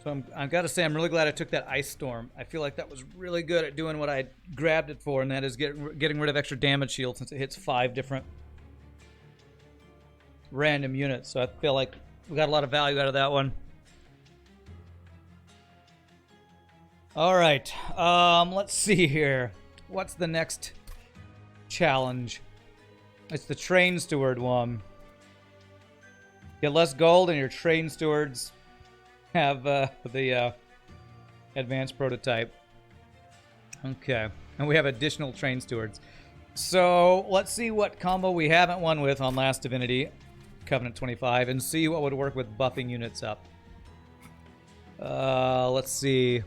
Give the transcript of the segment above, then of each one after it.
So I've got to say, I'm really glad I took that Ice Storm. I feel like that was really good at doing what I grabbed it for, and that is getting rid of extra damage shield since it hits 5 different random units. So I feel like we got a lot of value out of that one. All right, let's see here. What's the next challenge? It's the Train Steward one. Get less gold, and your Train Stewards have the advanced prototype. Okay, and we have additional Train Stewards. So let's see what combo we haven't won with on Last Divinity, Covenant 25, and see what would work with buffing units up. Let's see.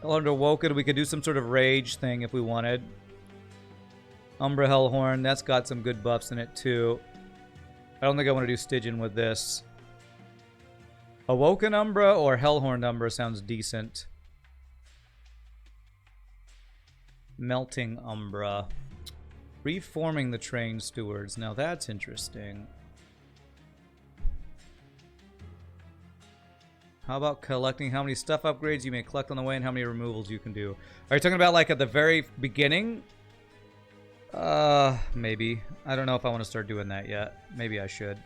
Under Woken, we could do some sort of rage thing if we wanted. Umbra Hellhorn, that's got some good buffs in it too. I don't think I want to do Stygian with this. Awoken Umbra or Hellhorn Umbra sounds decent. Melting Umbra. Reforming the Train Stewards. Now that's interesting. How about collecting how many stuff upgrades you may collect on the way and how many removals you can do? Are you talking about like at the very beginning? Maybe. I don't know if I want to start doing that yet. Maybe I should.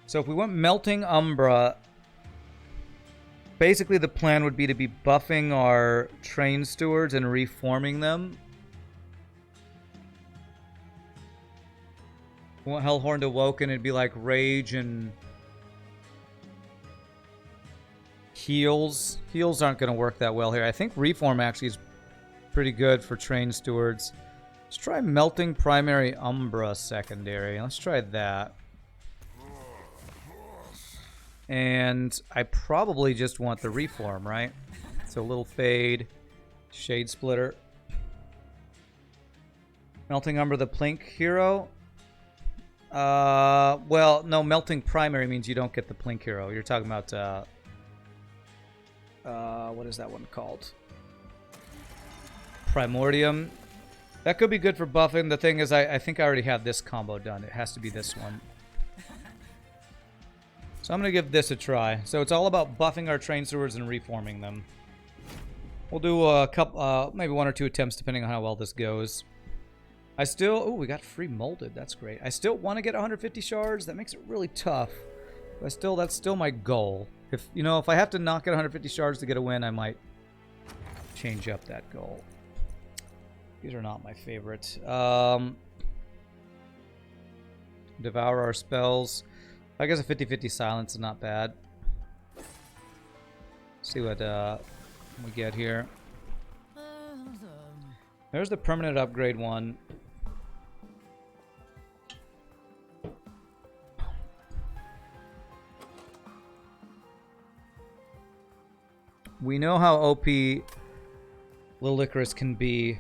So if we went Melting Umbra, basically the plan would be to be buffing our Train Stewards and reforming them. We want Hellhorn to Woken, it'd be like Rage and Heals. Heals aren't going to work that well here. I think Reform actually is pretty good for Train Stewards. Let's try Melting Primary Umbra Secondary. Let's try that. And I probably just want the Reform, right? So a little Fade, Shade Splitter. Melting Umbra, the Plink hero. Well, no, Melting Primary means you don't get the Plink hero. You're talking about, what is that one called? Primordium. That could be good for buffing. The thing is, I think I already have this combo done. It has to be this one. So I'm going to give this a try. So it's all about buffing our Train Stewards and reforming them. We'll do a couple, maybe 1 or 2 attempts depending on how well this goes. I still, oh, we got free molded. That's great. I still want to get 150 shards. That makes it really tough. But that's still my goal. If, you know, if I have to knock at 150 shards to get a win, I might change up that goal. These are not my favorite. Devour our spells. I guess a 50-50 silence is not bad. See what we get here. There's the permanent upgrade one. We know how OP Little Icarus can be,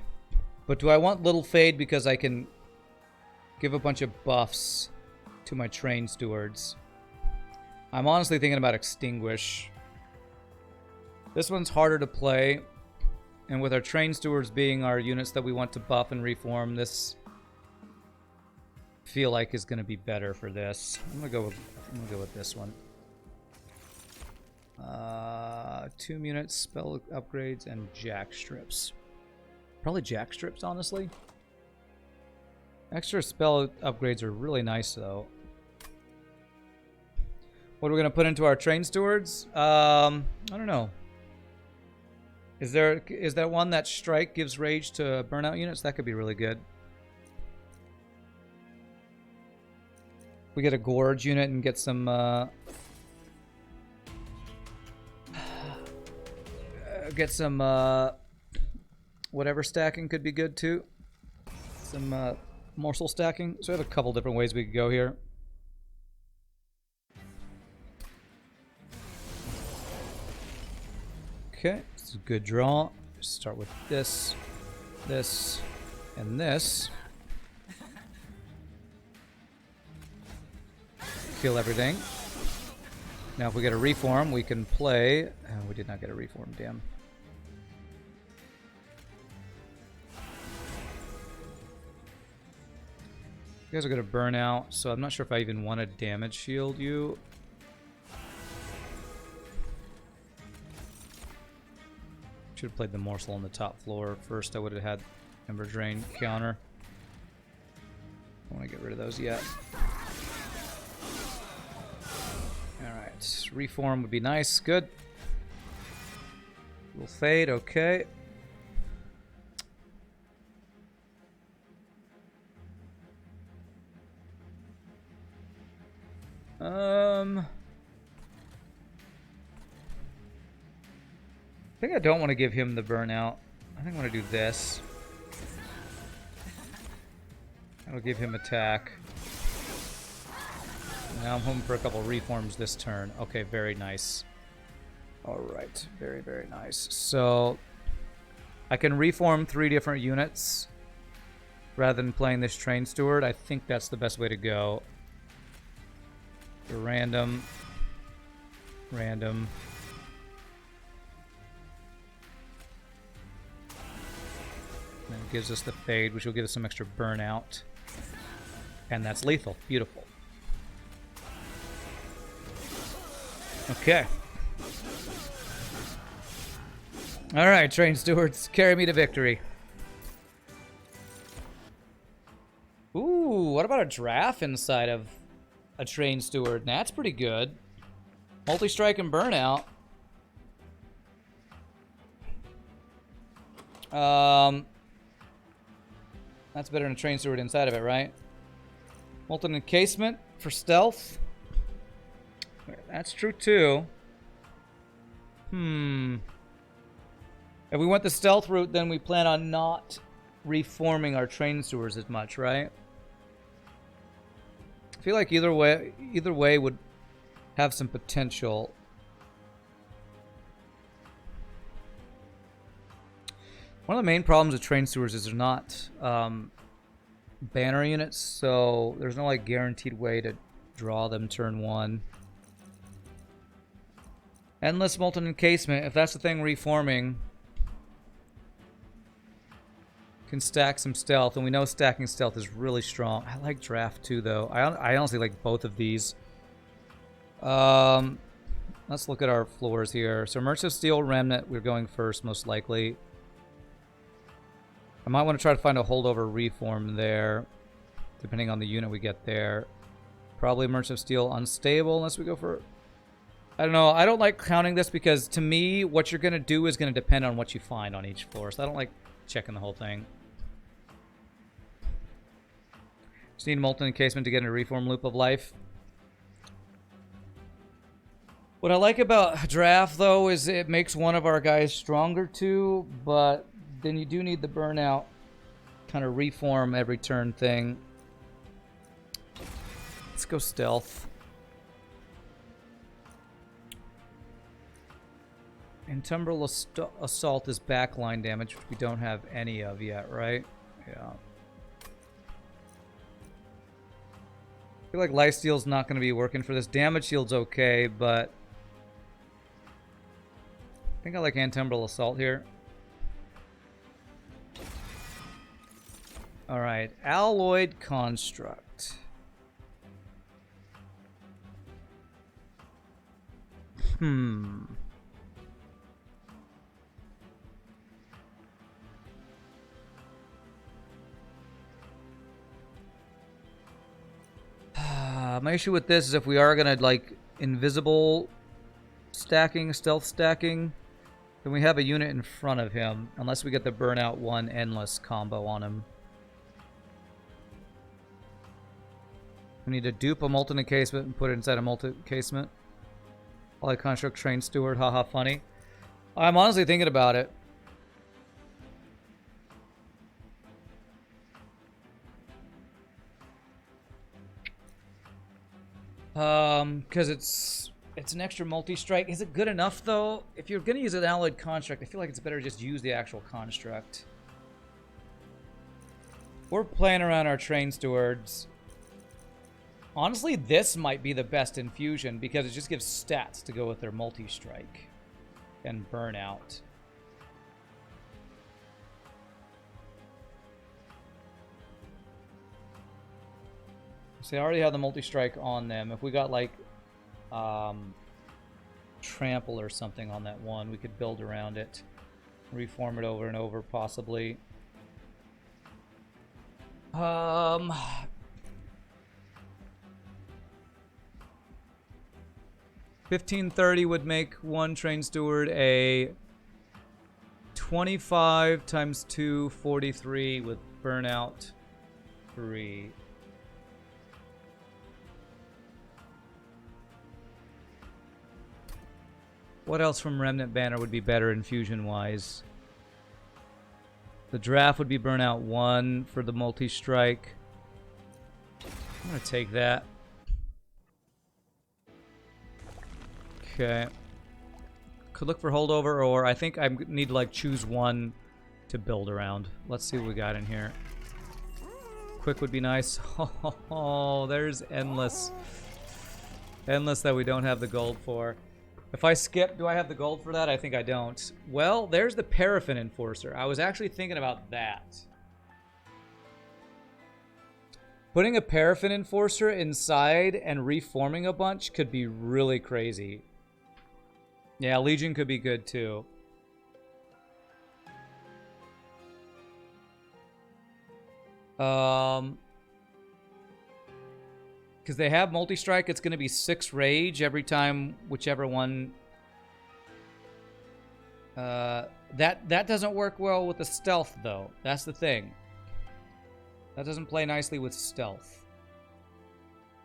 but do I want Little Fade because I can give a bunch of buffs to my Train Stewards? I'm honestly thinking about Extinguish. This one's harder to play, and with our Train Stewards being our units that we want to buff and reform, this I feel like is going to be better for this. I'm gonna go with this one. 2 units, spell upgrades, and jack strips. Probably jack strips, honestly. Extra spell upgrades are really nice, though. What are we going to put into our Train Stewards? I don't know. Is there one that Strike gives rage to burnout units? That could be really good. We get a Gorge unit and get some... get some whatever stacking could be good too. Some morsel stacking. So we have a couple different ways we could go here. Okay, it's a good draw. Start with this, this, and this. Kill everything. Now if we get a reform, we can play... Oh, we did not get a reform, damn. You guys are going to burn out, so I'm not sure if I even want to damage shield you. Should have played the morsel on the top floor first. I would have had Ember Drain counter. I don't want to get rid of those yet. Alright, reform would be nice. Good. We'll fade, okay. I think I don't want to give him the burnout. I think I want to do this. That'll give him attack. Now I'm hoping for a couple reforms this turn. Okay, very nice. Alright, very, very nice. So, I can reform 3 different units rather than playing this Train Steward. I think that's the best way to go. Random. Random. And then it gives us the fade, which will give us some extra burnout. And that's lethal. Beautiful. Okay. Alright, Train Stewards, carry me to victory. Ooh, what about a draft inside of a Train Steward? That's pretty good. Multi-strike and burnout. That's better than a Train Steward inside of it, right? Molten Encasement for stealth. That's true too. If we went the stealth route, then we plan on not reforming our Train Stewards as much, right? I feel like either way would have some potential. One of the main problems with Train Stewards is they're not banner units, so there's no like guaranteed way to draw them turn 1. Endless Molten Encasement, if that's the thing reforming, can stack some stealth, and we know stacking stealth is really strong. I like draft too, though. I honestly like both of these. Let's look at our floors here. So Merchant of Steel, Remnant, we're going first, most likely. I might want to try to find a holdover reform there, depending on the unit we get there. Probably Merchant of Steel unstable, unless we go for... I don't know. I don't like counting this because, to me, what you're going to do is going to depend on what you find on each floor. So I don't like checking the whole thing. Just need Molten Encasement to get into Reform Loop of Life. What I like about Draft, though, is it makes one of our guys stronger, too. But then you do need the burnout kind of reform every turn thing. Let's go Stealth. Intumbrel Assault is backline damage, which we don't have any of yet, right? Yeah. I feel like Lifesteal's not going to be working for this. Damage shield's okay, but I think I like Intumbrel Assault here. Alright, Alloyed Construct. My issue with this is if we are gonna like invisible stacking, stealth stacking, then we have a unit in front of him, unless we get the burnout 1 endless combo on him. We need to dupe a Molten Encasement and put it inside a Molten Encasement. Alloy Construct Train Steward, haha, funny. I'm honestly thinking about it. Because it's an extra multi-strike. Is it good enough, though? If you're going to use an alloyed construct, I feel like it's better to just use the actual construct. We're playing around our Train Stewards. Honestly, this might be the best infusion because it just gives stats to go with their multi-strike and burnout. So they already have the multi-strike on them. If we got like trample or something on that one, we could build around it. Reform it over and over, possibly. 1530 would make one train steward a 25 times 2, 43 with burnout 3. What else from Remnant Banner would be better infusion-wise? The draft would be burnout 1 for the multi-strike. I'm going to take that. Okay. Could look for holdover, or I think I need to like choose one to build around. Let's see what we got in here. Quick would be nice. Oh, there's endless. Endless that we don't have the gold for. If I skip, do I have the gold for that? I think I don't. Well, there's the Paraffin Enforcer. I was actually thinking about that. Putting a Paraffin Enforcer inside and reforming a bunch could be really crazy. Yeah, Legion could be good too. Because they have multi-strike, it's going to be 6 rage every time whichever one. That doesn't work well with the stealth, though. That's the thing. That doesn't play nicely with stealth.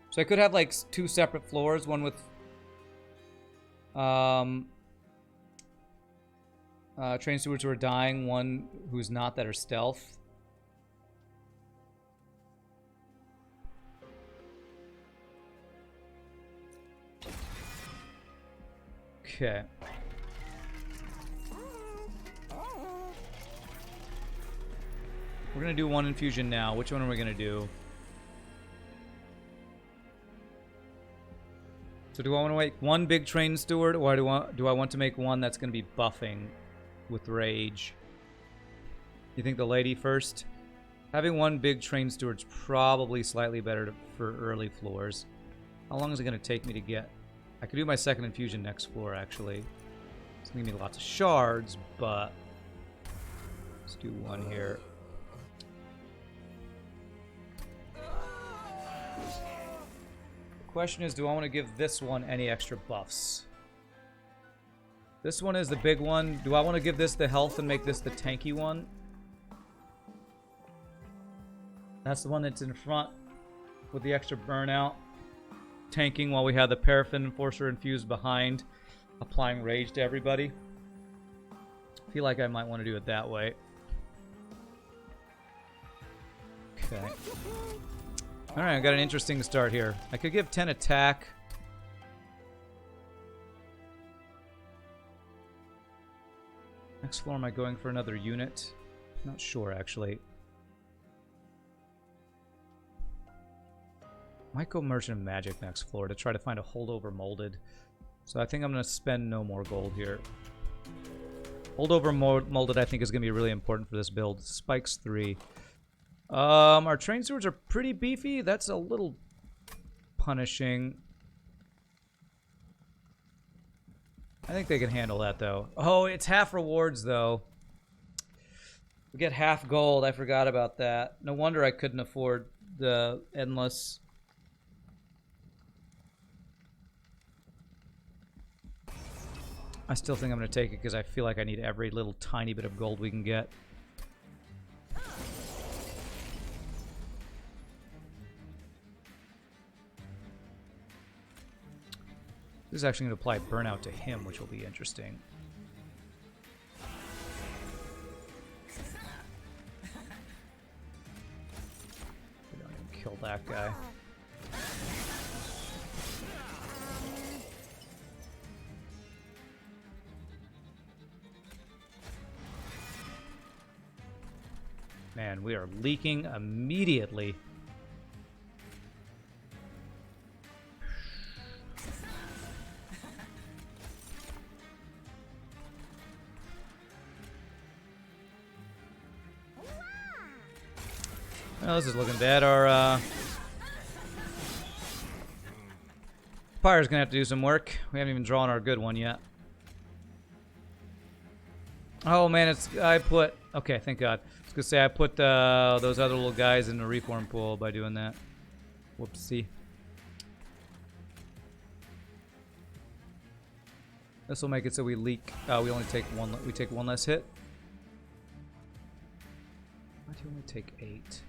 So I could have like 2 separate floors, one with train stewards who are dying, one who's not, that are stealth. Okay. We're gonna do one infusion now. Which one are we gonna do? So do I want to make one big train steward, or do I want to make one that's gonna be buffing with rage? You think the lady first? Having one big train steward's probably slightly better for early floors. How long is it gonna take me to get? I could do my second infusion next floor, actually. It's gonna give me lots of shards, but let's do one here. The question is, do I want to give this one any extra buffs? This one is the big one. Do I want to give this the health and make this the tanky one? That's the one that's in front with the extra burnout. Tanking while we have the Paraffin Enforcer infused behind, applying rage to everybody. I feel like I might want to do it that way. Okay. Alright, I got an interesting start here. I could give 10 attack. Next floor, am I going for another unit? Not sure, actually. Might go Merchant of Magic next floor to try to find a holdover molded. So I think I'm going to spend no more gold here. Holdover molded I think is going to be really important for this build. Spikes 3. Our train stewards are pretty beefy. That's a little punishing. I think they can handle that, though. Oh, it's half rewards, though. We get half gold. I forgot about that. No wonder I couldn't afford the endless. I still think I'm going to take it because I feel like I need every little tiny bit of gold we can get. This is actually going to apply burnout to him, which will be interesting. We don't even kill that guy. Man, we are leaking immediately. Well, this is looking bad. Our Empire's gonna have to do some work. We haven't even drawn our good one yet. Oh man, I put, okay, thank God. I was gonna say I put those other little guys in the reform pool by doing that. Whoopsie. This will make it so we leak. We only take one. We take one less hit. Why do you only take 8?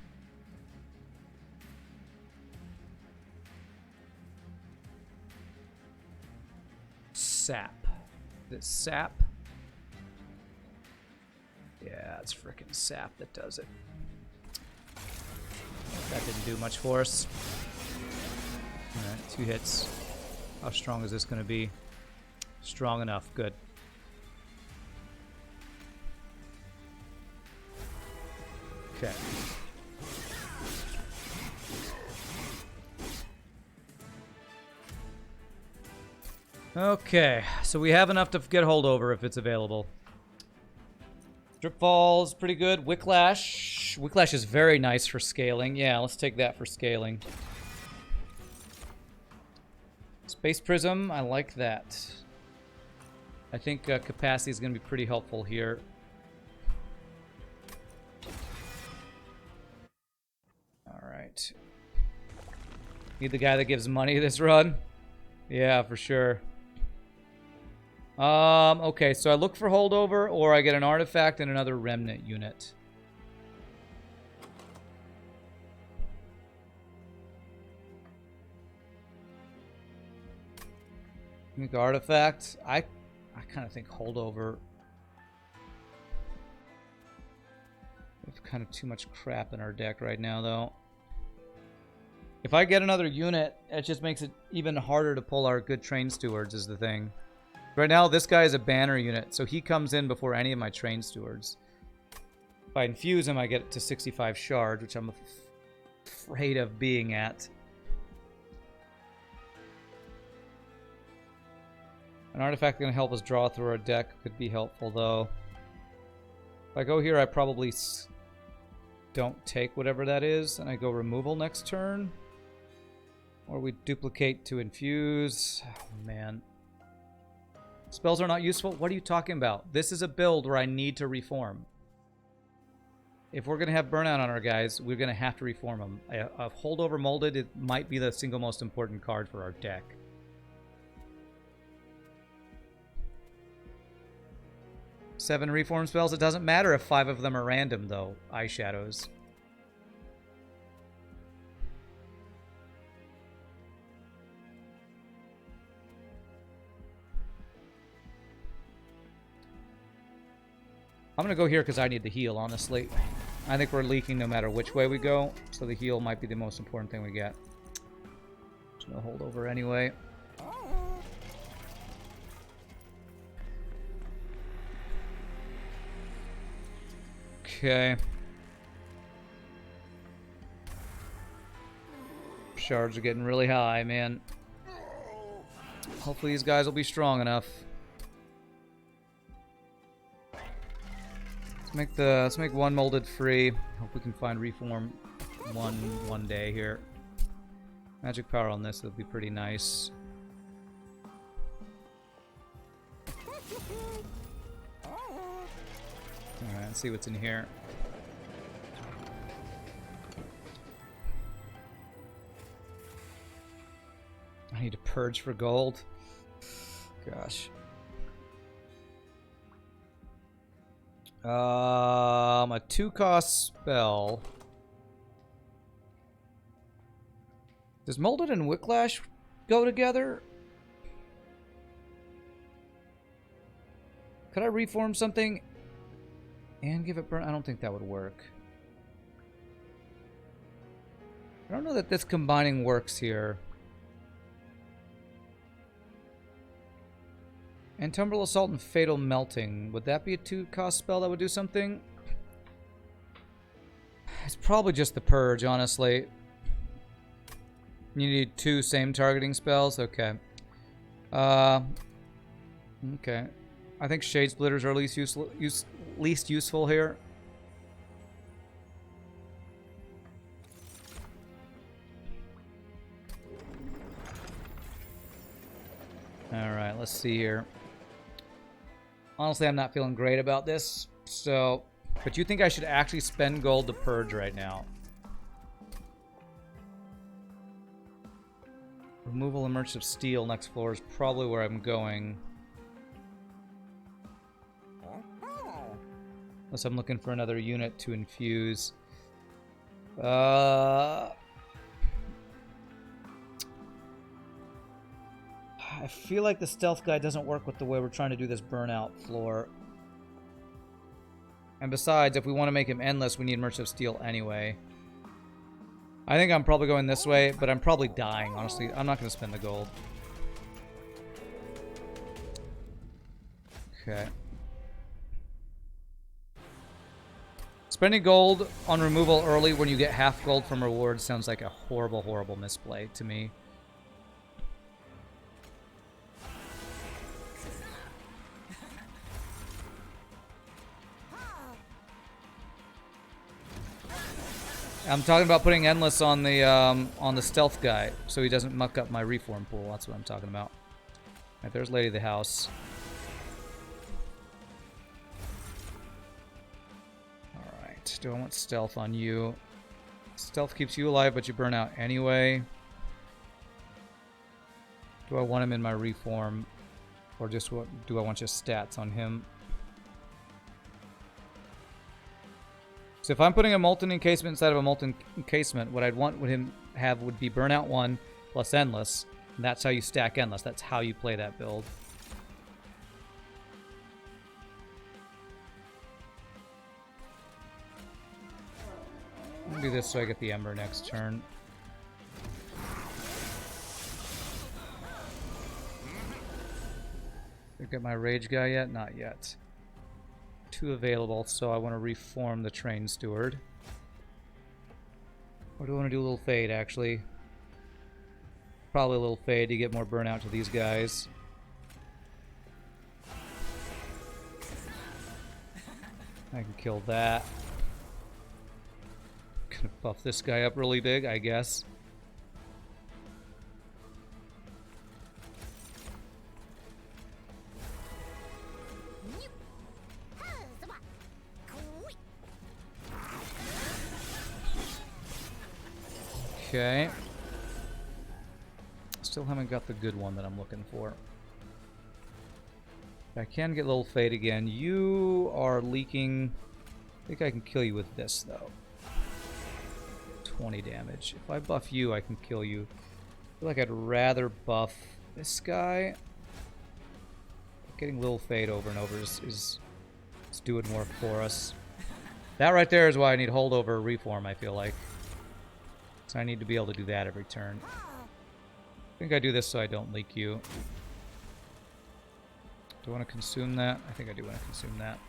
Sap. Is it sap? Yeah, it's frickin' sap that does it. That didn't do much for us. Alright, 2 hits. How strong is this going to be? Strong enough. Good. Okay. Okay, so we have enough to get holdover if it's available. Drip Fall's pretty good. Wicklash. Wicklash is very nice for scaling. Yeah, let's take that for scaling. Space Prism, I like that. I think capacity is going to be pretty helpful here. Alright. Need the guy that gives money this run? Yeah, for sure. Okay, so I look for holdover, or I get an artifact and another remnant unit. I think artifact. I kind of think holdover. We have kind of too much crap in our deck right now, though. If I get another unit, it just makes it even harder to pull our good train stewards, is the thing. Right now, this guy is a banner unit, so he comes in before any of my train stewards. If I infuse him, I get to 65 shards, which I'm afraid of being at. An artifact going to help us draw through our deck could be helpful, though. If I go here, I probably don't take whatever that is, and I go removal next turn. Or we duplicate to infuse. Oh, man. Spells are not useful? What are you talking about? This is a build where I need to reform. If we're going to have burnout on our guys, we're going to have to reform them. A holdover molded, it might be the single most important card for our deck. Seven reform spells. It doesn't matter if 5 of them are random, though. Eye shadows. I'm going to go here because I need the heal, honestly. I think we're leaking no matter which way we go, so the heal might be the most important thing we get. Just going to hold over anyway. Okay. Shards are getting really high, man. Hopefully these guys will be strong enough. Let's make one molded free. Hope we can find reform one day here. Magic power on this would be pretty nice. Alright, let's see what's in here. I need to purge for gold. Gosh. A 2-cost spell. Does Molded and Wicklash go together? Could I reform something and give it burn? I don't think that would work. I don't know that this combining works here. And Tumbrel Assault and Fatal Melting. Would that be a 2-cost spell that would do something? It's probably just the Purge, honestly. You need 2 same targeting spells? Okay. Okay. I think Shade Splitters are least useful here. Alright, let's see here. Honestly, I'm not feeling great about this. So, but you think I should actually spend gold to purge right now? Removal and merchant of steel next floor is probably where I'm going. Unless I'm looking for another unit to infuse. I feel like the stealth guy doesn't work with the way we're trying to do this burnout floor. And besides, if we want to make him endless, we need merchant of steel anyway. I think I'm probably going this way, but I'm probably dying, honestly. I'm not going to spend the gold. Okay. Spending gold on removal early when you get half gold from rewards sounds like a horrible, horrible misplay to me. I'm talking about putting endless on the stealth guy, so he doesn't muck up my reform pool. That's what I'm talking about. Right, there's Lady of the House. All right, do I want stealth on you? Stealth keeps you alive, but you burn out anyway. Do I want him in my reform, or just what? Do I want just stats on him? So if I'm putting a molten encasement inside of a molten encasement, what I'd want him have would be burnout 1 plus endless. And that's how you stack endless. That's how you play that build. I'm gonna do this so I get the Ember next turn. Did I get my Rage guy yet? Not yet. 2 available, so I want to reform the Train Steward. Or do I want to do a little fade, actually? Probably a little fade to get more burnout to these guys. I can kill that. Gonna buff this guy up really big, I guess. Okay. Still haven't got the good one that I'm looking for. I can get a little fade again. You are leaking. I think I can kill you with this, though. 20 damage. If I buff you, I can kill you. I feel like I'd rather buff this guy. Getting little fade over and over is doing more for us. That right there is why I need holdover reform, I feel like. So I need to be able to do that every turn. I think I do this so I don't leak you. Do I want to consume that? I think I do want to consume that.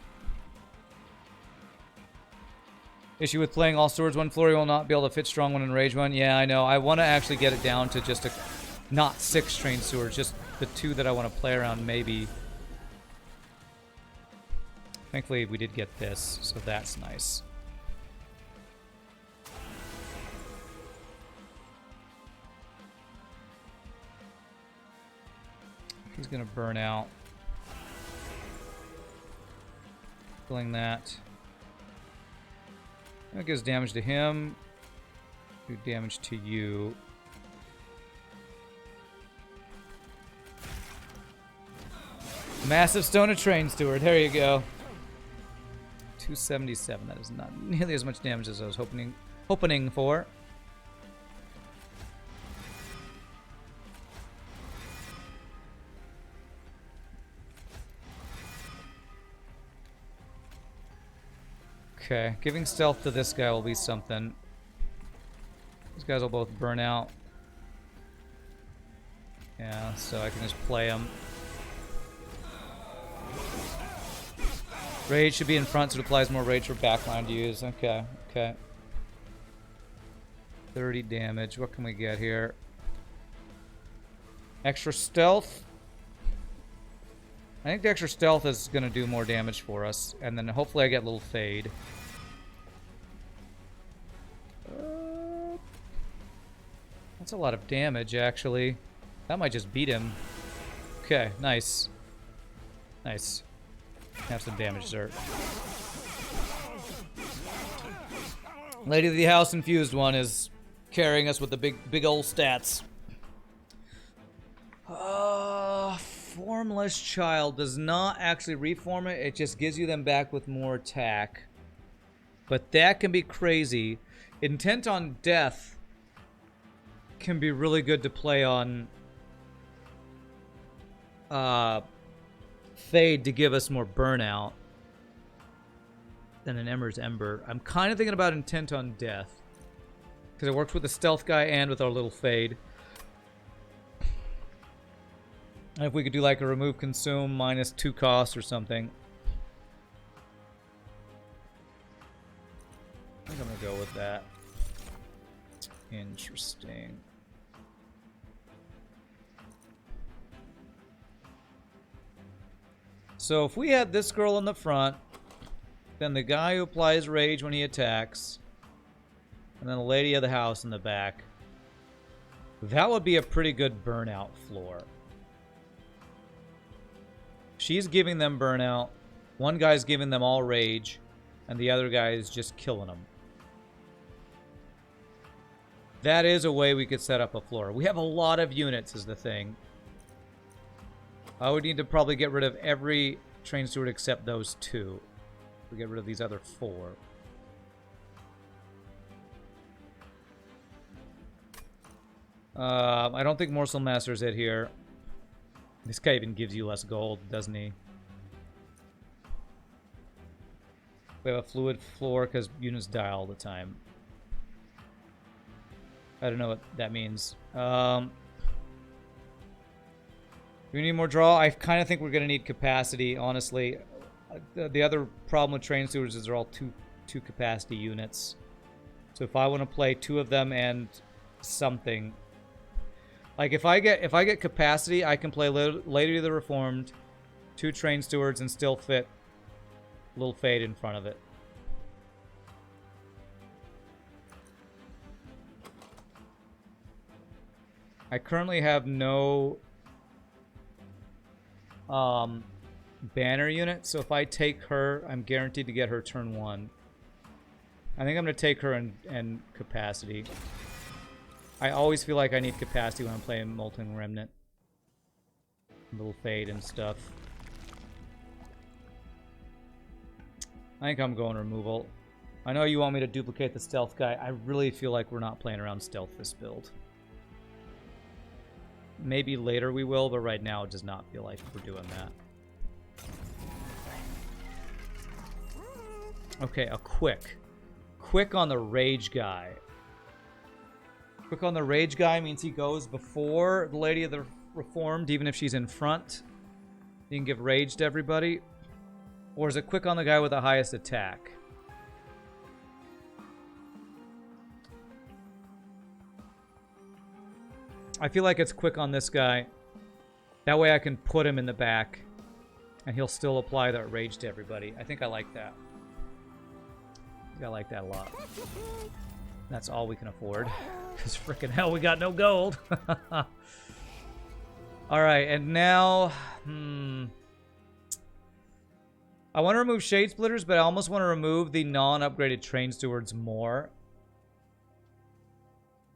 Issue with playing all swords one floor, you will not be able to fit strong one and rage one. Yeah, I know. I want to actually get it down to just not 6 trained swords, just the 2 that I want to play around maybe. Thankfully we did get this, so that's nice. He's gonna burn out. Killing that. That gives damage to him. Do damage to you. Massive Stone of Train Steward. There you go. 277. That is not nearly as much damage as I was hoping for. Okay, giving stealth to this guy will be something. These guys will both burn out. Yeah, so I can just play them. Rage should be in front, so it applies more rage for backline to use. Okay, okay. 30 damage. What can we get here? Extra stealth. I think the extra stealth is going to do more damage for us. And then hopefully I get a little fade. That's a lot of damage, actually. That might just beat him. Okay, nice. Nice. Have some damage, sir. Lady of the House Infused one is carrying us with the big old stats. Formless Child does not actually reform it. It just gives you them back with more attack. But that can be crazy. Intent on Death can be really good to play on Fade to give us more burnout than an Ember's Ember. I'm kind of thinking about Intent on Death because it works with the stealth guy and with our little Fade. And if we could do like a remove consume -2 cost or something. I think I'm gonna go with that. Interesting. So if we had this girl in the front, then the guy who applies rage when he attacks, and then the lady of the house in the back, that would be a pretty good burnout floor. She's giving them burnout, one guy's giving them all rage, and the other guy is just killing them. That is a way we could set up a floor. We have a lot of units is the thing. I would need to probably get rid of every train steward except those 2. We get rid of these other 4. I don't think Morsel Master's it here. This guy even gives you less gold, doesn't he? We have a fluid floor because units die all the time. I don't know what that means. Do we need more draw? I kind of think we're going to need capacity, honestly. The other problem with train stewards is they're all two capacity units. So if I want to play 2 of them and something, like if I get capacity, I can play Lady of the Reformed, 2 train stewards, and still fit Little Fade in front of it. I currently have no banner unit, so if I take her, I'm guaranteed to get her turn 1. I think I'm going to take her and capacity. I always feel like I need capacity when I'm playing Molten Remnant. Little Fade and stuff. I think I'm going removal. I know you want me to duplicate the stealth guy. I really feel like we're not playing around stealth this build. Maybe later we will, but right now it does not feel like we're doing that. Okay, a quick. Quick on the rage guy. Quick on the rage guy means he goes before the Lady of the Reformed, even if she's in front. You can give rage to everybody. Or is it quick on the guy with the highest attack? I feel like it's quick on this guy. That way I can put him in the back and he'll still apply that rage to everybody. I think I like that. I like that a lot. That's all we can afford. Because frickin' hell, we got no gold. Alright, and now... I want to remove Shade Splitters, but I almost want to remove the non-upgraded Train Stewards more.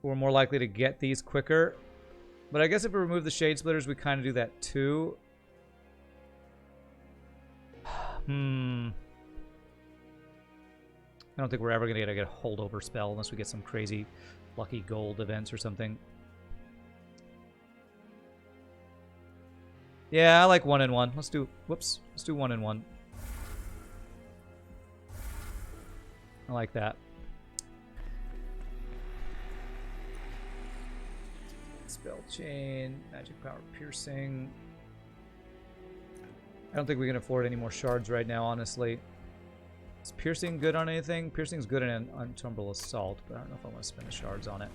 We're more likely to get these quicker. But I guess if we remove the Shade Splitters, we kind of do that too. I don't think we're ever going to get a holdover spell unless we get some crazy lucky gold events or something. Yeah, I like 1 and 1. Let's do, whoops, let's do 1 and 1. I like that. Spell chain, magic power piercing. I don't think we can afford any more shards right now, honestly. Is piercing good on anything? Piercing's good in an Untumble Assault, but I don't know if I want to spend the shards on it.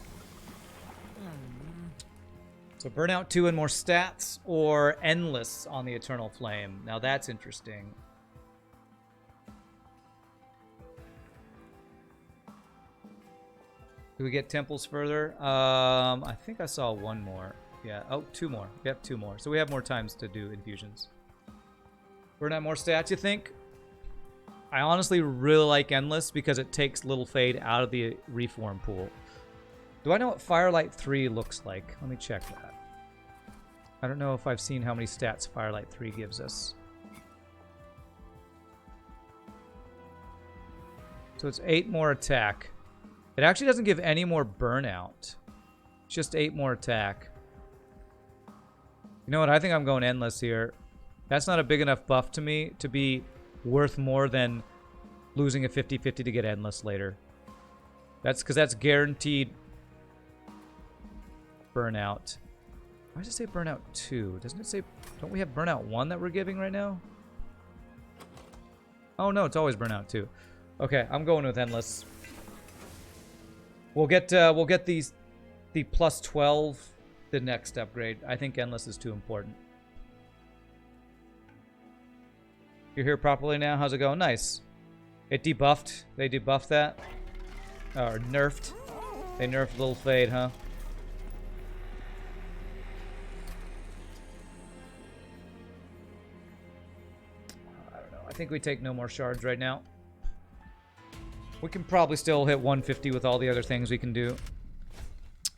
So Burnout 2 and more stats, or Endless on the Eternal Flame. Now that's interesting. Do we get temples further? I think I saw one more. Yeah. Oh, 2 more. Yep, 2 more. So we have more times to do infusions. Burn out more stats, you think? I honestly really like Endless because it takes Little Fade out of the reform pool. Do I know what Firelight 3 looks like? Let me check that. I don't know if I've seen how many stats Firelight 3 gives us. So it's 8 more attack. It actually doesn't give any more burnout. It's just 8 more attack. You know what? I think I'm going Endless here. That's not a big enough buff to me to be worth more than losing a 50-50 to get Endless later. That's because that's guaranteed burnout. Why does it say burnout 2? Doesn't it say... Don't we have burnout 1 that we're giving right now? Oh no, it's always burnout 2. Okay, I'm going with Endless. We'll get the plus 12 the next upgrade. I think Endless is too important. You're here properly now? How's it going? Nice. It debuffed. They debuffed that. Or nerfed. They nerfed Little Fade, huh? I don't know. I think we take no more shards right now. We can probably still hit 150 with all the other things we can do.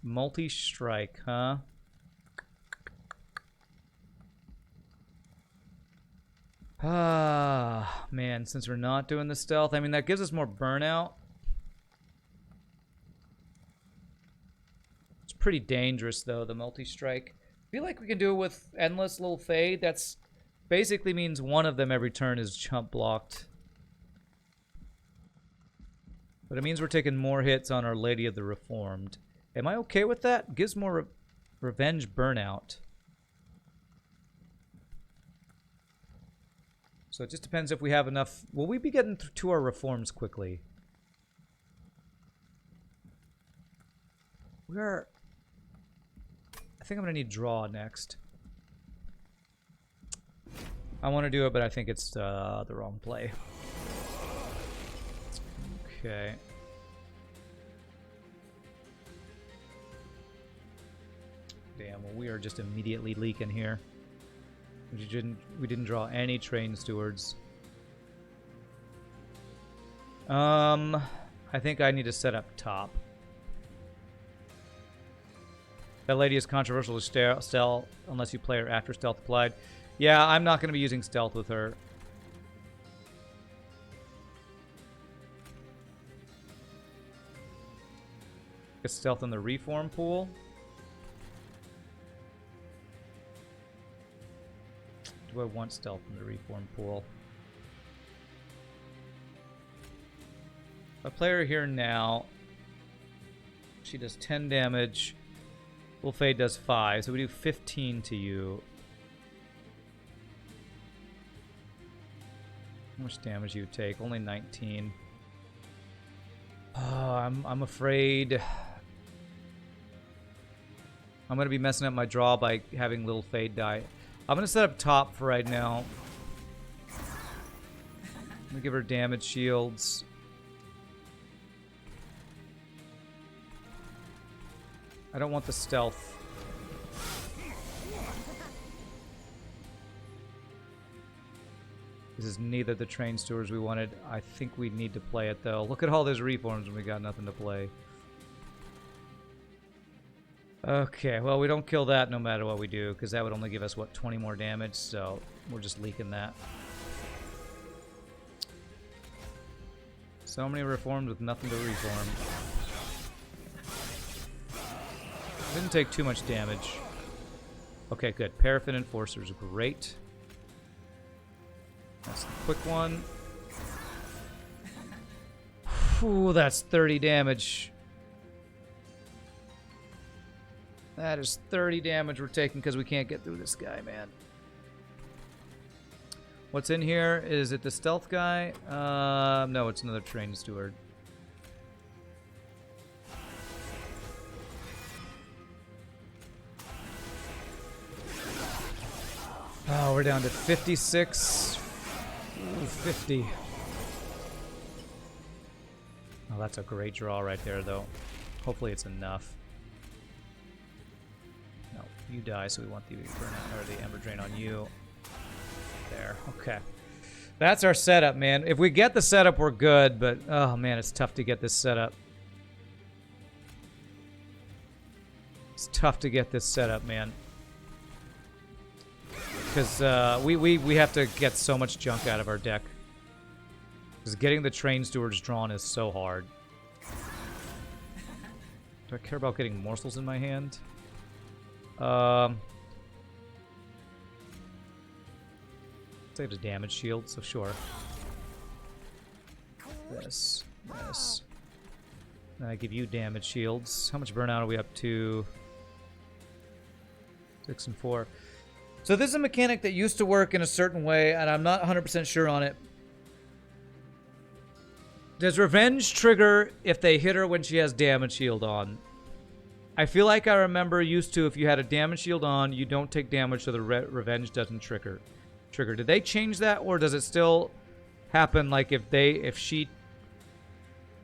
Multi-strike, huh? Ah, man, since we're not doing the stealth, I mean, that gives us more burnout. It's pretty dangerous, though, the multi-strike. I feel like we can do it with Endless Little Fade. That's basically means one of them every turn is jump blocked. But it means we're taking more hits on Our Lady of the Reformed. Am I okay with that? Gives more revenge burnout. So it just depends if we have enough. Will we be getting to our reforms quickly? I think I'm going to need draw next. I want to do it, but I think it's the wrong play. Okay. Damn, well, we are just immediately leaking here. We didn't draw any train stewards. I think I need to set up top. That lady is controversial to stealth unless you play her after stealth applied. Yeah, I'm not going to be using stealth with her. Get stealth in the reform pool. Do I want stealth in the reform pool? If I play her here now, she does 10 damage. Little Fade does 5, so we do 15 to you. How much damage do you take? Only 19. Oh, I'm afraid I'm going to be messing up my draw by having Little Fade die. I'm going to set up top for right now. I'm going to give her damage shields. I don't want the stealth. This is neither the train stewards we wanted. I think we need to play it, though. Look at all those reforms and we got nothing to play. Okay, well, we don't kill that no matter what we do, because that would only give us, what, 20 more damage, so we're just leaking that. So many reforms with nothing to reform. Didn't take too much damage. Okay, good. Paraffin Enforcer's great. That's the quick one. Ooh, that's 30 damage. That is 30 damage we're taking because we can't get through this guy, man. What's in here? Is it the stealth guy? No, it's another train steward. Oh, we're down to 56. Ooh, 50. Oh, that's a great draw right there, though. Hopefully it's enough. No. You die, so we want the burnout or the Ember Drain on you. There. Okay. That's our setup, man. If we get the setup, we're good, but oh man, it's tough to get this setup. It's tough to get this setup, man. Because we have to get so much junk out of our deck. Because getting the Train Stewards drawn is so hard. Do I care about getting morsels in my hand? Save the damage shield, so sure. This. Then I give you damage shields. How much burnout are we up to? 6 and 4. So this is a mechanic that used to work in a certain way, and I'm not 100% sure on it. Does Revenge trigger if they hit her when she has damage shield on? I feel like I remember used to, if you had a damage shield on, you don't take damage, so the Revenge doesn't trigger. Did they change that, or does it still happen like if she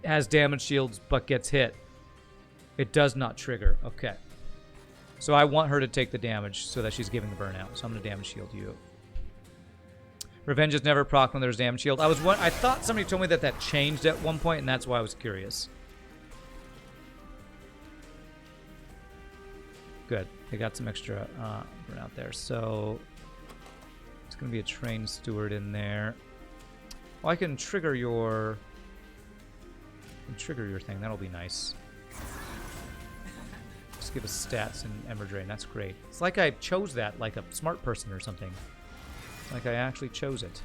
has damage shields but gets hit, it does not trigger? Okay. So I want her to take the damage so that she's giving the burnout. So I'm going to damage shield you. Revenge is never proc when there's damage shield. I thought somebody told me that changed at one point, and that's why I was curious. Good. They got some extra burnout there. So it's going to be a Train Steward in there. Oh, I can trigger your... thing. That'll be nice. Just give us stats and Ember Drain. That's great. It's like I chose that like a smart person or something. It's like I actually chose it.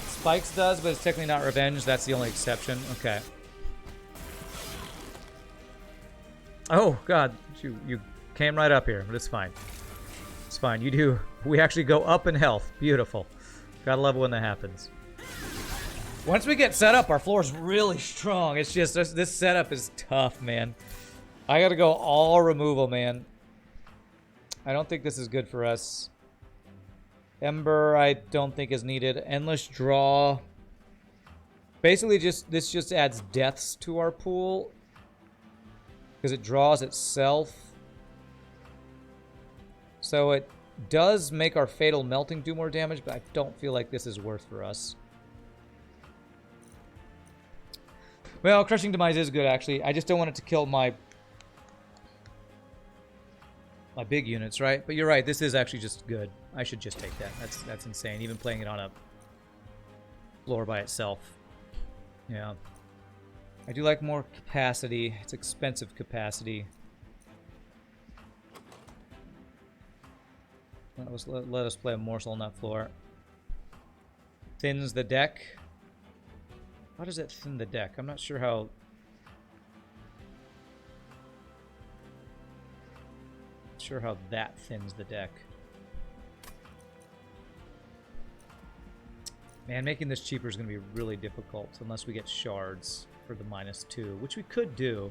Spikes does, but it's technically not Revenge. That's the only exception. Okay. Oh, God. You came right up here, but it's fine. It's fine. You do. We actually go up in health. Beautiful. Gotta love it when that happens. Once we get set up, our floor is really strong. It's just, this setup is tough, man. I gotta go all removal, man. I don't think this is good for us. Ember, I don't think is needed. Endless Draw. Basically, this just adds deaths to our pool. Because it draws itself. So it does make our Fatal Melting do more damage, but I don't feel like this is worth for us. Well, Crushing Demise is good, actually. I just don't want it to kill my big units, right? But you're right, this is actually just good. I should just take that. That's insane. Even playing it on a floor by itself. Yeah. I do like more capacity. It's expensive capacity. Let us play a morsel on that floor. Thins the deck. How does it thin the deck? I'm not sure how... that thins the deck. Man, making this cheaper is going to be really difficult unless we get shards for the -2, which we could do.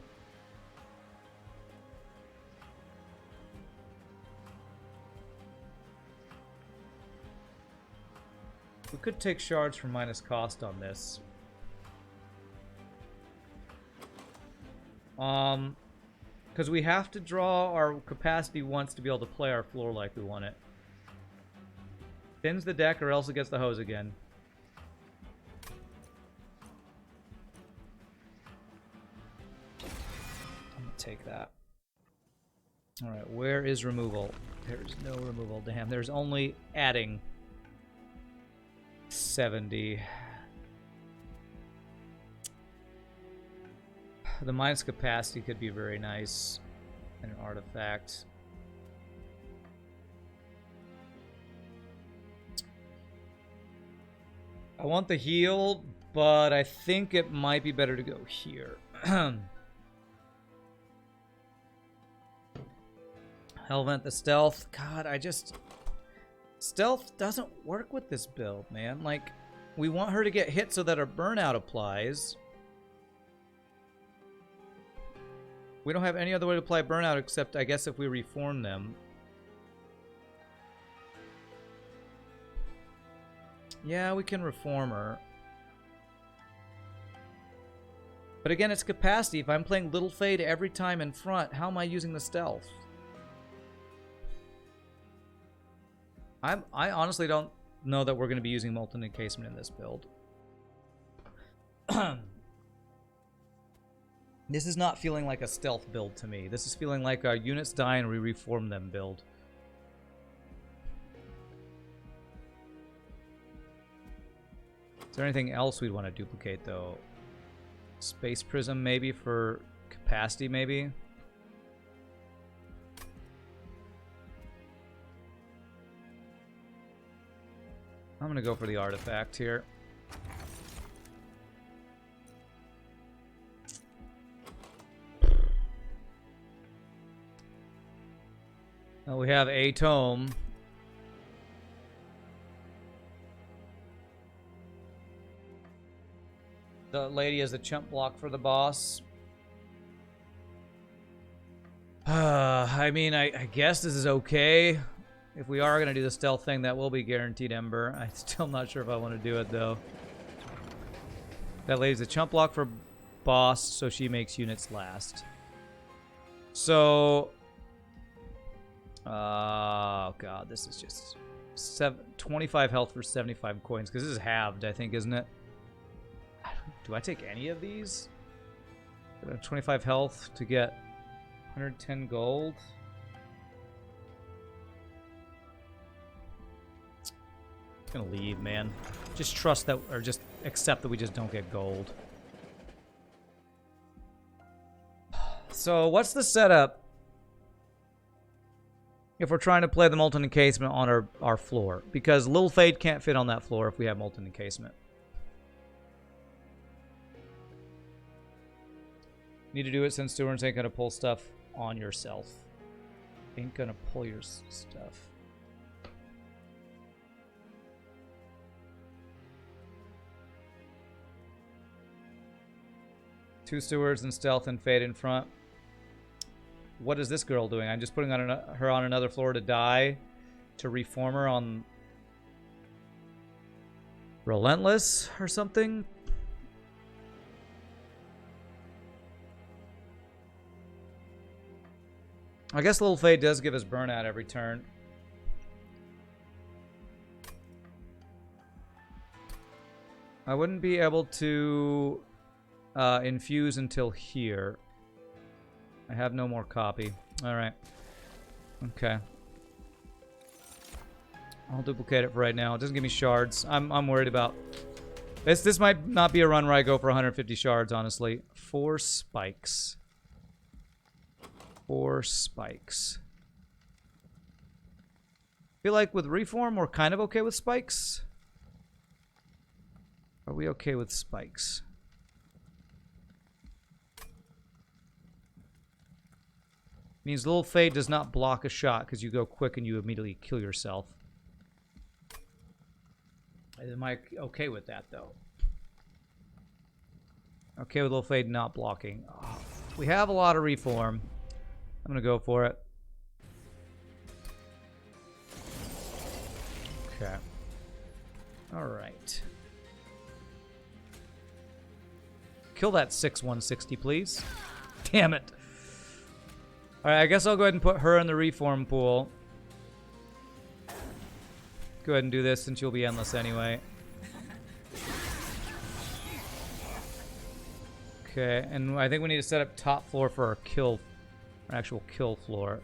We could take shards for minus cost on this. Because we have to draw our capacity once to be able to play our floor like we want it. Thins the deck or else it gets the hose again. I'm gonna take that. Alright, where is removal? There's no removal. Damn, there's only adding 70. The minus capacity could be very nice. An artifact. I want the heal, but I think it might be better to go here. Hellvent the stealth. God, stealth doesn't work with this build, man. Like, we want her to get hit so that her burnout applies. We don't have any other way to apply burnout except, I guess, if we reform them. Yeah, we can reform her. But again, it's capacity. If I'm playing Little Fade every time in front, how am I using the stealth? I honestly don't know that we're going to be using Molten Encasement in this build. This is not feeling like a stealth build to me. This is feeling like our units die and we reform them build. Is there anything else we'd want to duplicate, though? Space Prism, maybe, for capacity, maybe? I'm going to go for the artifact here. Now we have a tome. The lady is a chump block for the boss. I mean, I guess this is okay. If we are going to do the stealth thing, that will be guaranteed Ember. I'm still not sure if I want to do it, though. That lady's a chump block for boss, so she makes units last. So... oh, God, this is just 25 health for 75 coins, because this is halved, I think, isn't it? Do I take any of these? 25 health to get 110 gold. I'm gonna leave, man. Just trust that, or just accept that we just don't get gold. So, what's the setup if we're trying to play the Molten Encasement on our floor? Because Little Fade can't fit on that floor if we have Molten Encasement. Need to do it since stewards ain't gonna pull stuff on yourself. Ain't gonna pull your stuff. Two stewards and stealth and fade in front. What is this girl doing? I'm just putting on her on another floor to die, to reform her on Relentless or something. I guess Little Fade does give us burnout every turn. I wouldn't be able to infuse until here. I have no more copy. Alright. Okay. I'll duplicate it for right now. It doesn't give me shards. I'm worried about... This might not be a run where I go for 150 shards, honestly. 4 spikes. 4 spikes. Feel like with Reform, we're kind of okay with spikes. Are we okay with spikes? Means Little Fade does not block a shot because you go quick and you immediately kill yourself. Am I okay with that, though? Okay with Little Fade not blocking. Oh, we have a lot of Reform. I'm gonna go for it. Okay. Alright. Kill that 6-160, please. Damn it. Alright, I guess I'll go ahead and put her in the Reform pool. Go ahead and do this since you'll be endless anyway. Okay, and I think we need to set up top floor for our kill. Our actual kill floor.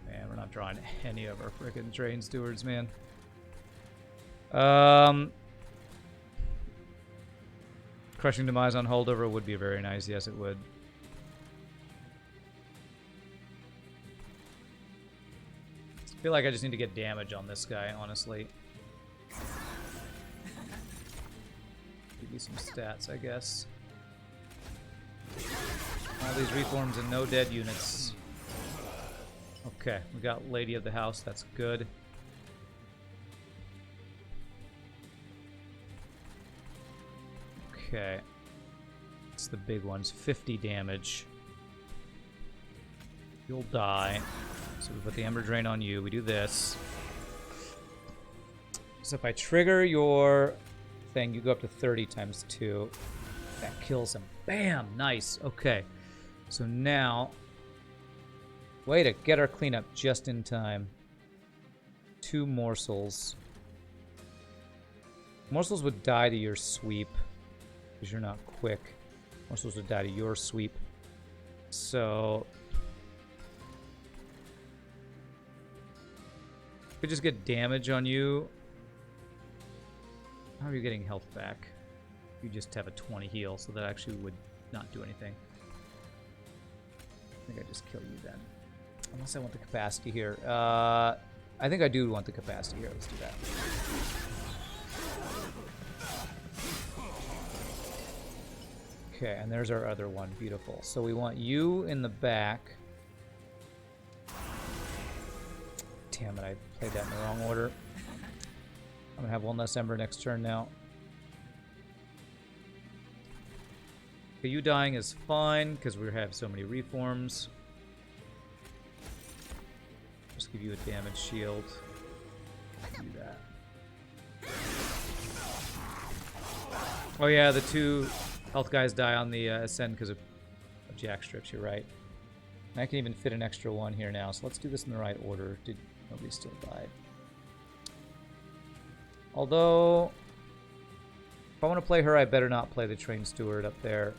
Man, we're not drawing any of our frickin' train stewards, man. Crushing Demise on holdover would be very nice. Yes, it would. I feel like I just need to get damage on this guy, honestly. Give you some stats, I guess. All these reforms and no dead units. Okay, we got Lady of the House. That's good. Okay. It's the big ones. 50 damage. You'll die. So we put the Ember Drain on you. We do this. So if I trigger your thing, you go up to 30 times 2. That kills him. Bam! Nice. Okay. So now, way to get our cleanup just in time. 2 morsels. Morsels would die to your sweep because you're not quick. Morsels would die to your sweep. So could just get damage on you. How are you getting health back? You just have a 20 heal, so that actually would not do anything. I think I just kill you then. Unless I want the capacity here. I think I do want the capacity here. Let's do that. Okay, and there's our other one. Beautiful. So we want you in the back. Damn it, I played that in the wrong order. I'm going to have 1 less Ember next turn now. Okay, you dying is fine, because we have so many reforms. Just give you a damage shield. Do that. Oh yeah, the 2 health guys die on the Ascend because of Jack Strips, you're right. And I can even fit an extra 1 here now, so let's do this in the right order. Nobody still died. Although, if I want to play her, I better not play the Trained Steward up there.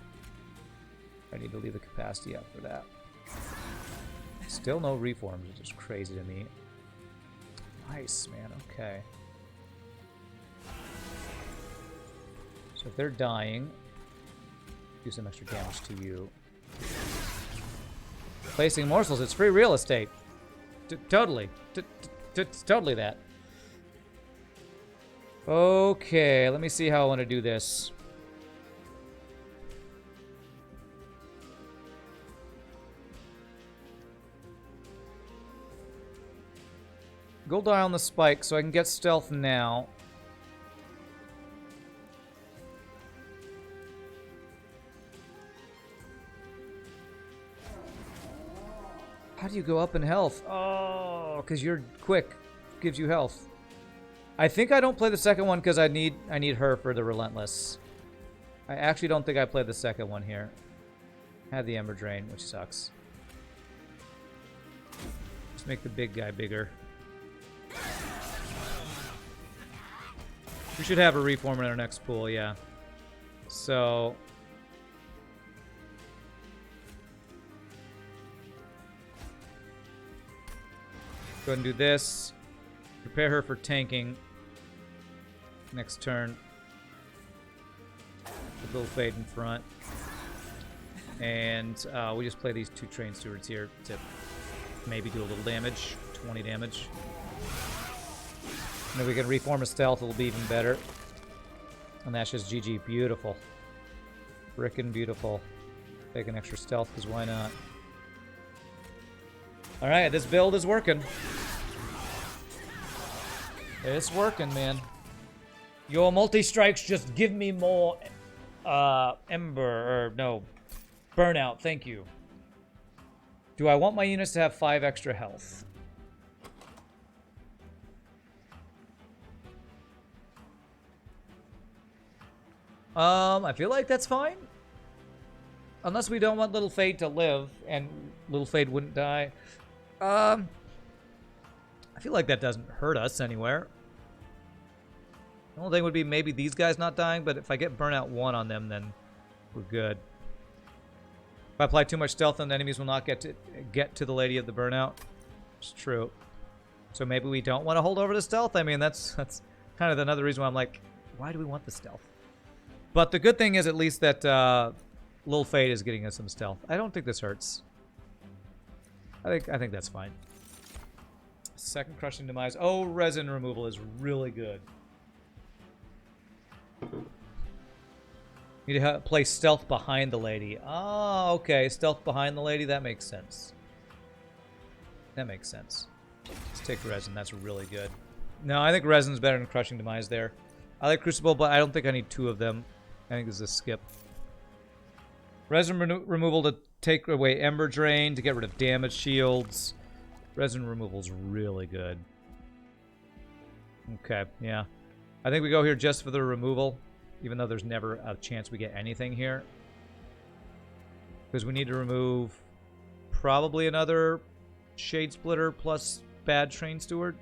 I need to leave the capacity up for that. Still no reforms, which is crazy to me. Nice, man, okay. So if they're dying, do some extra damage to you. Placing morsels, it's free real estate. Totally. It's totally that. Okay, let me see how I want to do this. Go die on the spike so I can get stealth now. How do you go up in health? Oh, because you're quick. Gives you health. I think I don't play the second one because I need her for the Relentless. I actually don't think I play the second one here. Had the Ember Drain, which sucks. Just make the big guy bigger. We should have a reform in our next pool, yeah. So go ahead and do this. Prepare her for tanking next turn. A little fade in front. And we just play these 2 Trained Stewards here to maybe do a little damage. 20 damage. And if we can reform a stealth, it'll be even better. And that's just GG. Beautiful. Frickin' beautiful. Take an extra stealth, because why not? Alright, this build is working. It's working, man. Your multi-strikes just give me more Ember, or no, Burnout, thank you. Do I want my units to have 5 extra health? I feel like that's fine. Unless we don't want Little Fade to live, and Little Fade wouldn't die. I feel like that doesn't hurt us anywhere. The only thing would be maybe these guys not dying, but if I get Burnout 1 on them, then we're good. If I apply too much stealth, then the enemies will not get to the Lady of the Burnout. It's true. So maybe we don't want to hold over the stealth. I mean, that's kind of another reason why I'm like, why do we want the stealth? But the good thing is at least that Lil Fade is getting us some stealth. I don't think this hurts. I think that's fine. Second Crushing Demise. Oh, resin removal is really good. Need to play stealth behind the lady. Oh, okay. Stealth behind the lady. That makes sense. That makes sense. Let's take resin. That's really good. No, I think resin's better than Crushing Demise there. I like Crucible, but I don't think I need 2 of them. I think this is a skip. Resin removal to take away Ember Drain, to get rid of damage shields. Resin removal's really good. Okay, yeah. I think we go here just for the removal, even though there's never a chance we get anything here. Because we need to remove probably another Shade Splitter plus bad Train Steward.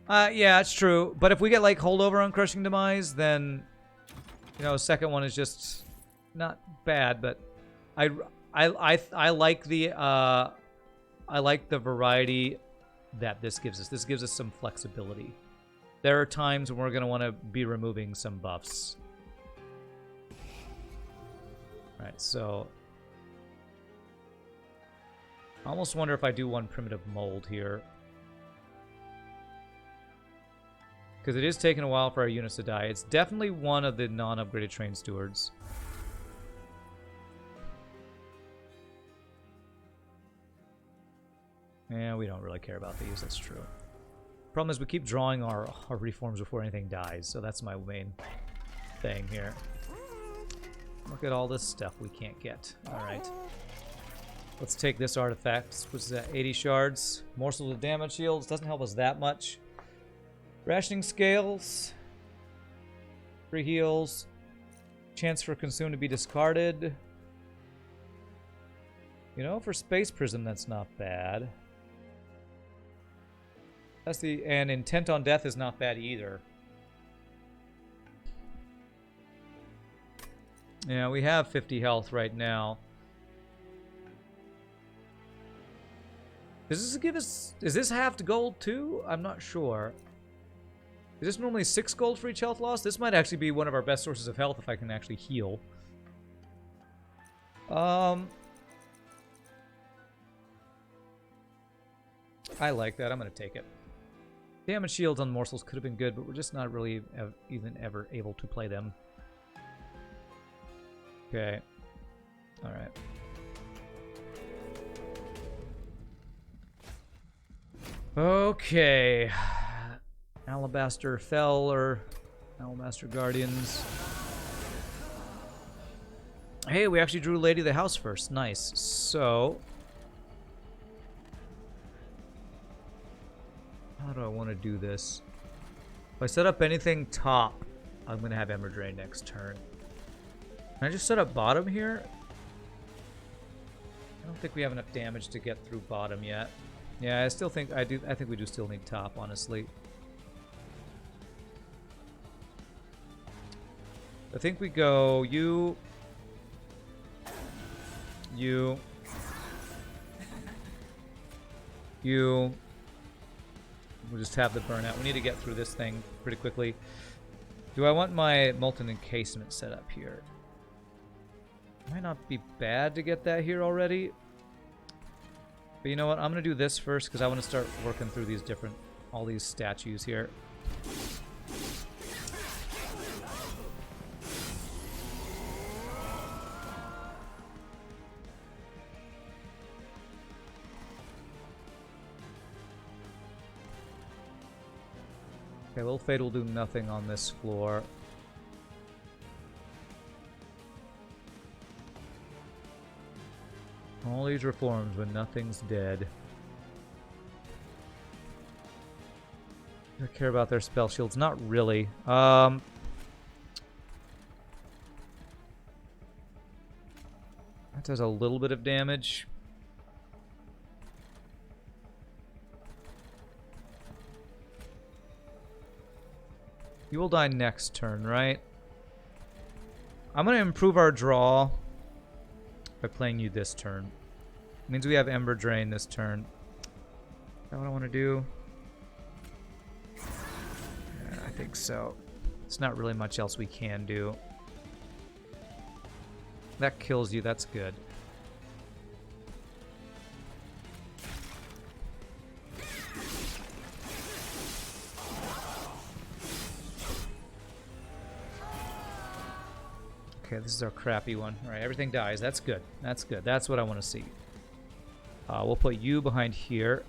Yeah, it's true. But if we get like holdover on Crushing Demise, then you know, second one is just not bad. But I like the variety that this gives us. This gives us some flexibility. There are times when we're going to want to be removing some buffs. All right, so I almost wonder if I do one Primitive Mold here. Because it is taking a while for our units to die. It's definitely one of the non-upgraded Train Stewards. Yeah, we don't really care about these, that's true. Problem is we keep drawing our reforms before anything dies, so that's my main thing here. Look at all this stuff we can't get. Alright. Let's take this artifact, which is at 80 shards. Morsels of damage shields, doesn't help us that much. Rationing scales. Free heals. Chance for consume to be discarded. You know, for Space Prism, that's not bad. That's the and Intent on Death is not bad either. Yeah, we have 50 health right now. Does this give us... Is this half gold too? I'm not sure. Is this normally 6 gold for each health loss? This might actually be one of our best sources of health if I can actually heal. I like that. I'm going to take it. Damage shields on morsels could have been good, but we're just not really even ever able to play them. Okay. Alright. Okay. Alabaster Fell or Alabaster Guardians. Hey, we actually drew Lady of the House first. Nice. So, how do I want to do this? If I set up anything top, I'm going to have Ember Drain next turn. Can I just set up bottom here? I don't think we have enough damage to get through bottom yet. Yeah, I still think I think we do still need top, honestly. I think we go you. We'll just have the burnout. We need to get through this thing pretty quickly. Do I want my Molten Encasement set up here? Might not be bad to get that here already. But you know what? I'm going to do this first because I want to start working through these all these statues here. Okay, Little Fade will do nothing on this floor. All these reforms when nothing's dead. Do I care about their spell shields? Not really. That does a little bit of damage. You will die next turn, right? I'm going to improve our draw by playing you this turn. It means we have Ember Drain this turn. Is that what I want to do? Yeah, I think so. It's not really much else we can do. That kills you, that's good. Okay, this is our crappy one. All right, everything dies. That's good. That's good. That's what I want to see. We'll put you behind here.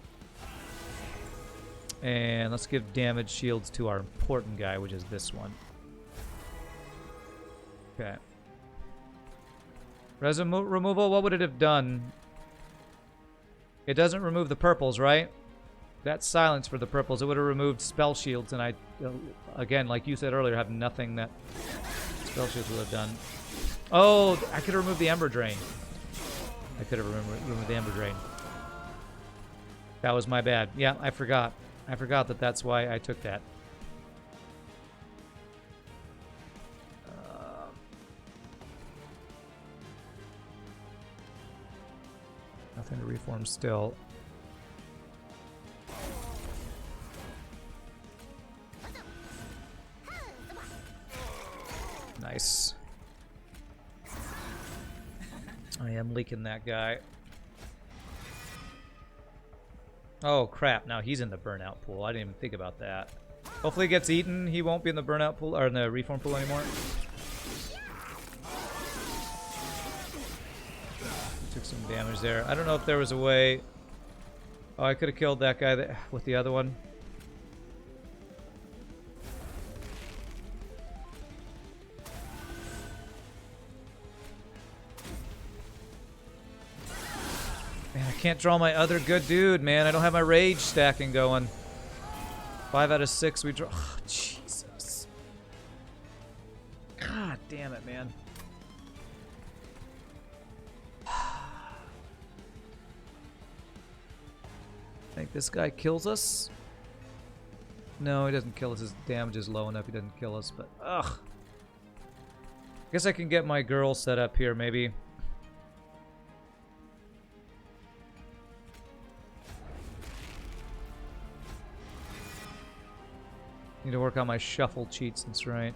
And let's give damage shields to our important guy, which is this one. Okay. Removal, what would it have done? It doesn't remove the purples, right? That silence for the purples, it would have removed spell shields, and I, again, like you said earlier, have nothing that spell shields would have done. Oh, I could have removed the Ember Drain. I could have removed the Ember Drain. That was my bad. Yeah, I forgot. I forgot that that's why I took that. Nothing to reform still. Nice. I am leaking that guy. Oh crap, now he's in the burnout pool. I didn't even think about that. Hopefully he gets eaten. He won't be in the burnout pool or in the reform pool anymore. Took some damage there. I don't know if there was a way. Oh, I could have killed that guy with the other one. Man, I can't draw my other good dude, man. I don't have my rage stacking going. 5 out of 6 we draw. Oh, Jesus. God damn it, man. I think this guy kills us. No, he doesn't kill us. His damage is low enough. He doesn't kill us, but ugh. I guess I can get my girl set up here, maybe. Need to work on my shuffle cheats, that's right.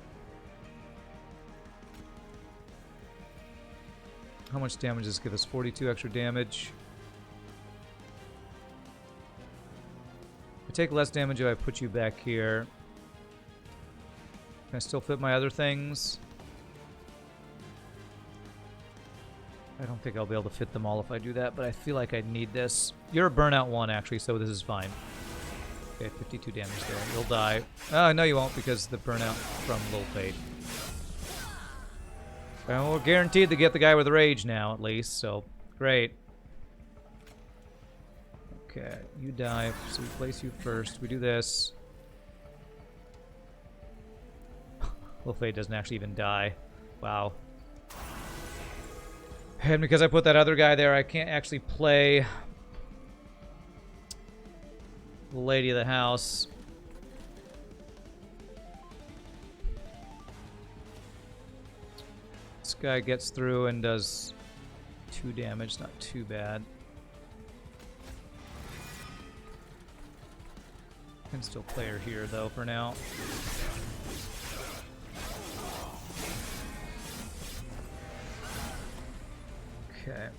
How much damage does this give us? 42 extra damage. I take less damage if I put you back here. Can I still fit my other things? I don't think I'll be able to fit them all if I do that, but I feel like I need this. You're a burnout 1, actually, so this is fine. Okay, 52 damage there. You'll die. Oh, no, you won't, because the burnout from Lil Fade. Well, we're guaranteed to get the guy with rage now, at least, so great. Okay, you die, so we place you first. We do this. Lil Fade doesn't actually even die. Wow. And because I put that other guy there, I can't actually play the lady of the house. This guy gets through and does 2 damage, not too bad. Can still play her here though for now. Okay.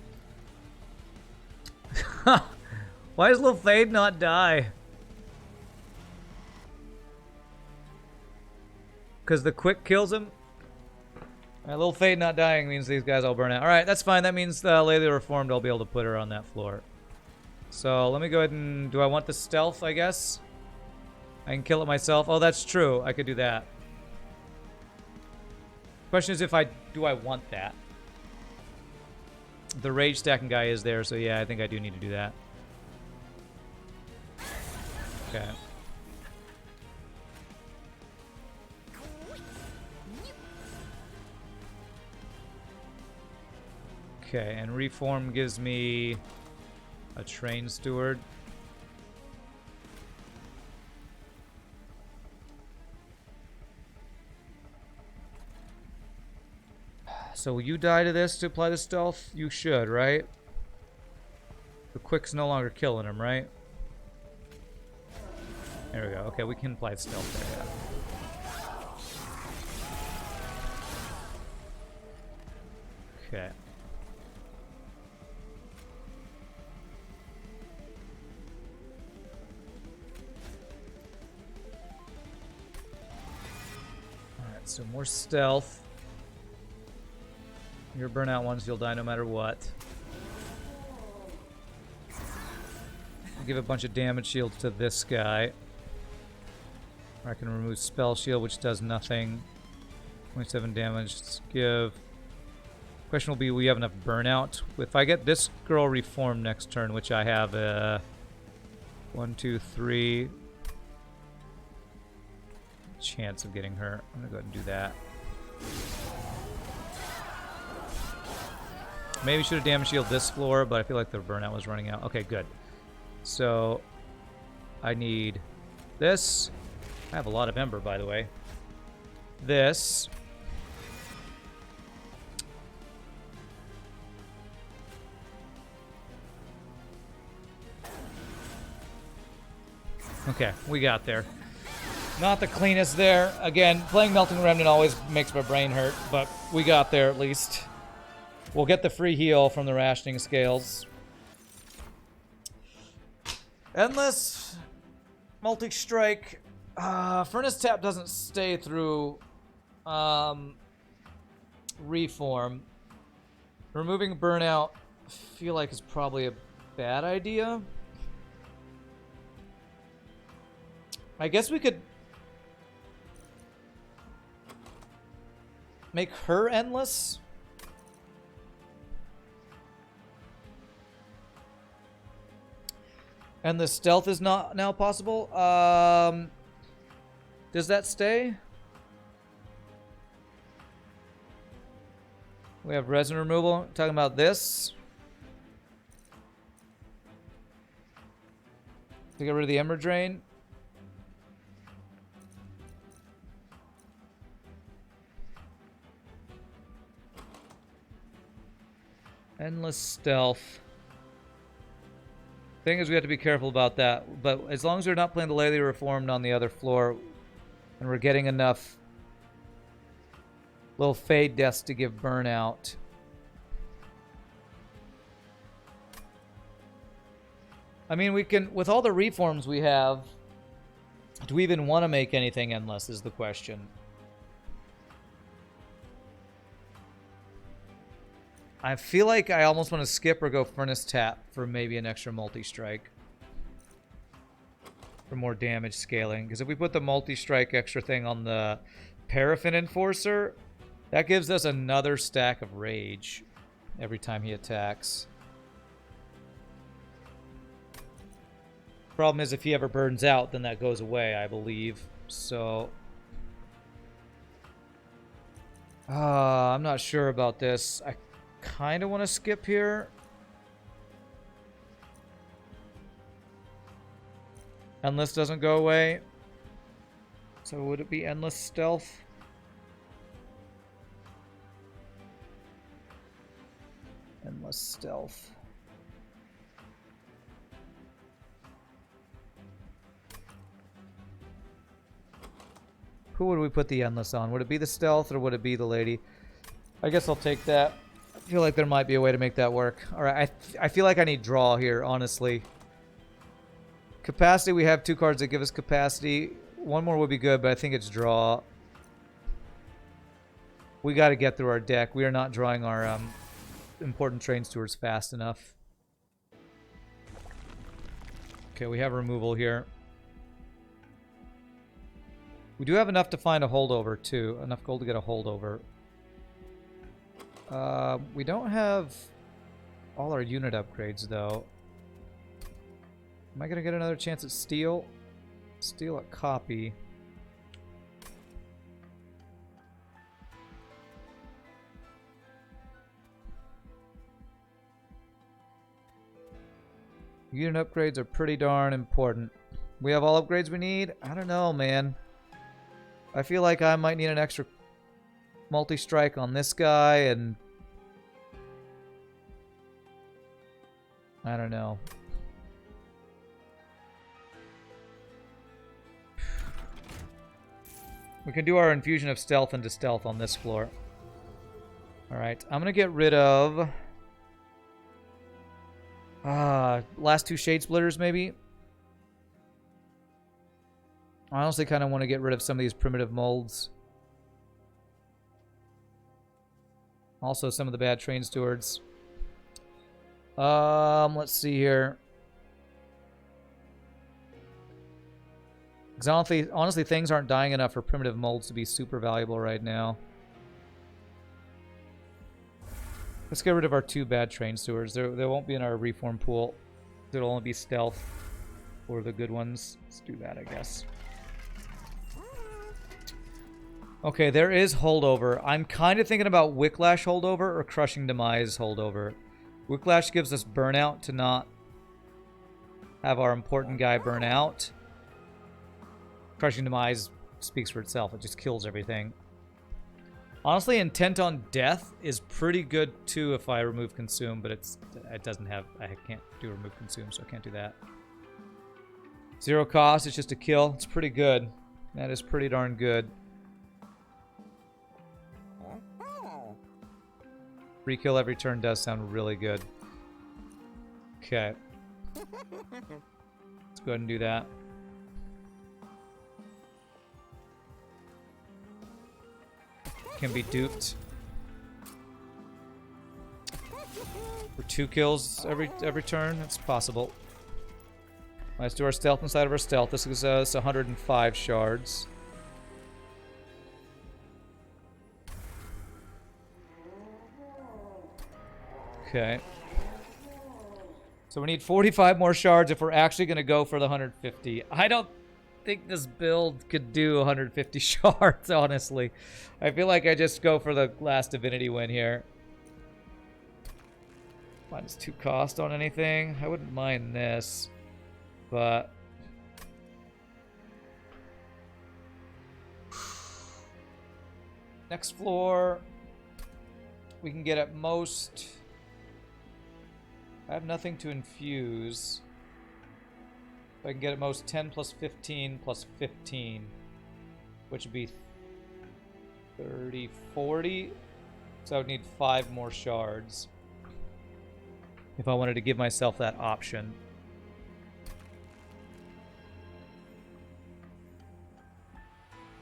Why does Lil Fade not die? Because the quick kills him? Lil Fade not dying means these guys all burn out. Alright, that's fine. That means Lady Reformed, I'll be able to put her on that floor. So let me go ahead and... Do I want the stealth, I guess? I can kill it myself. Oh, that's true. I could do that. Question is if I... Do I want that? The rage stacking guy is there, so yeah, I think I do need to do that. Okay. Okay, and Reform gives me a Train Steward. So will you die to this to apply the stealth? You should, right? The quick's no longer killing him, right? There we go. Okay, we can apply stealth there, yeah. Okay. Alright, so more stealth. Your burnout ones, you'll die no matter what. I'll give a bunch of damage shields to this guy. I can remove spell shield, which does nothing. 27 damage. Let's give. Question will be, will we have enough burnout? If I get this girl reformed next turn, which I have 1, 2, 3. Chance of getting her. I'm gonna go ahead and do that. Maybe should have damage shield this floor, but I feel like the burnout was running out. Okay, good. So I need this. I have a lot of Ember, by the way. This. Okay, we got there. Not the cleanest there. Again, playing Melting Remnant always makes my brain hurt, but we got there at least. We'll get the free heal from the rationing scales. Endless multi-strike. Furnace Tap doesn't stay through reform. Removing Burnout, I feel like is probably a bad idea. I guess we could make her endless. And the stealth is not now possible. Does that stay? We have resin removal. Talking about this. To get rid of the Ember Drain. Endless stealth. Thing is, we have to be careful about that. But as long as we're not playing the Lately Reformed on the other floor, and we're getting enough little fade deaths to give burnout. I mean, we can, with all the reforms we have, do we even want to make anything endless is the question. I feel like I almost want to skip or go Furnace Tap for maybe an extra multi-strike. For more damage scaling. Because if we put the multi-strike extra thing on the Paraffin Enforcer, that gives us another stack of rage every time he attacks. Problem is, if he ever burns out, then that goes away, I believe. So... I'm not sure about this. I kind of want to skip here. Endless doesn't go away. So would it be Endless Stealth? Endless Stealth. Who would we put the Endless on? Would it be the Stealth or would it be the Lady? I guess I'll take that. I feel like there might be a way to make that work. Alright, I feel like I need draw here, honestly. Capacity, we have 2 cards that give us capacity. One more would be good, but I think it's draw. We got to get through our deck. We are not drawing our important Train Stewards fast enough. Okay, we have removal here. We do have enough to find a holdover, too. Enough gold to get a holdover. We don't have all our unit upgrades, though. Am I going to get another chance at steal? Steal a copy. Unit upgrades are pretty darn important. We have all upgrades we need? I don't know, man. I feel like I might need an extra multi-strike on this guy, and... I don't know. We can do our infusion of stealth into stealth on this floor. Alright, I'm gonna get rid of... last 2 Shade Splitters, maybe? I honestly kind of want to get rid of some of these primitive molds. Also, some of the bad Train Stewards. Let's see here. Because honestly, things aren't dying enough for primitive molds to be super valuable right now. Let's get rid of our 2 bad Train Stewards. They won't be in our reform pool. It'll only be stealth. Or the good ones. Let's do that, I guess. Okay, there is holdover. I'm kind of thinking about Wicklash holdover or Crushing Demise holdover. Wicklash gives us burnout to not have our important guy burn out. Crushing Demise speaks for itself. It just kills everything. Honestly, Intent on Death is pretty good too if I remove Consume, but it doesn't have... I can't do remove Consume, so I can't do that. 0 cost, it's just a kill. It's pretty good. That is pretty darn good. Free kill every turn does sound really good. Okay. Let's go ahead and do that. Can be duped. For 2 kills every turn, it's possible. Let's do our stealth inside of our stealth. This gives us 105 shards. Okay. So we need 45 more shards if we're actually going to go for the 150. I don't think this build could do 150 shards, honestly. I feel like I just go for the last divinity win here. -2 cost on anything. I wouldn't mind this, but... Next floor, we can get at most... I have nothing to infuse. I can get at most 10 plus 15 plus 15, which would be 30, 40. So I would need 5 more shards if I wanted to give myself that option.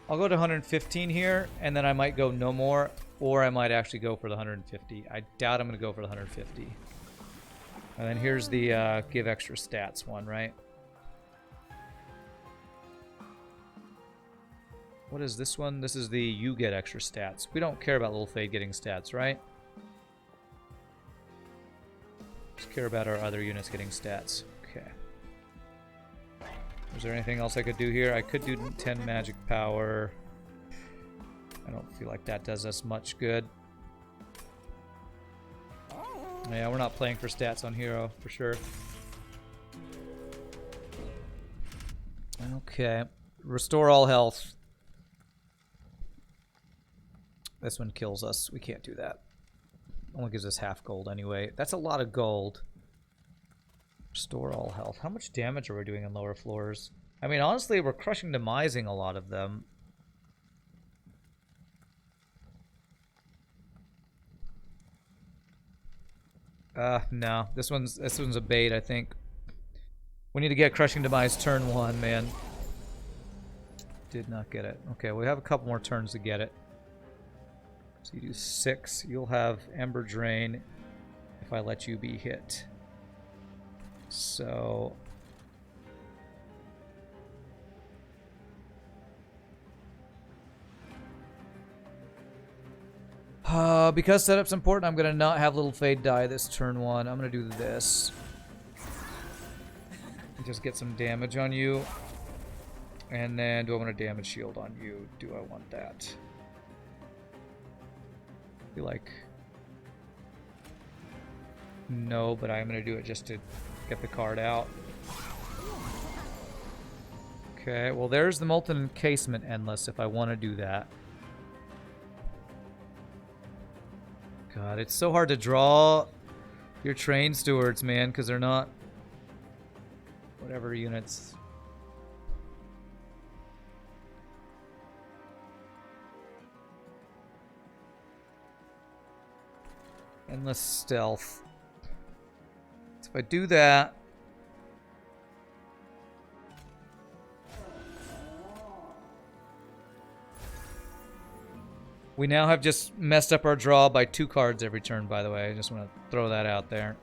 I'll go to 115 here, and then I might go no more, or I might actually go for the 150. I doubt I'm going to go for the 150. And then here's the give extra stats one, right? What is this one? This is the you get extra stats. We don't care about Little Fade getting stats, right? Just care about our other units getting stats. Okay. Is there anything else I could do here? I could do 10 magic power. I don't feel like that does us much good. Yeah, we're not playing for stats on Hero, for sure. Okay. Restore all health. This one kills us. We can't do that. Only gives us half gold anyway. That's a lot of gold. Restore all health. How much damage are we doing on lower floors? I mean, honestly, we're crushing demising a lot of them. No. This one's a bait, I think. We need to get Crushing Demise turn 1, man. Did not get it. Okay, we have a couple more turns to get it. So you do 6. You'll have Ember Drain if I let you be hit. So... because setup's important, I'm going to not have Little Fade die this turn 1. I'm going to do this. Just get some damage on you. And then, do I want a damage shield on you? Do I want that? I feel like... No, but I'm going to do it just to get the card out. Okay, well there's the Molten Encasement Endless if I want to do that. God, it's so hard to draw your train stewards, man, because they're not whatever units. Endless stealth. So if I do that, we now have just messed up our draw by 2 cards every turn, by the way. I just want to throw that out there.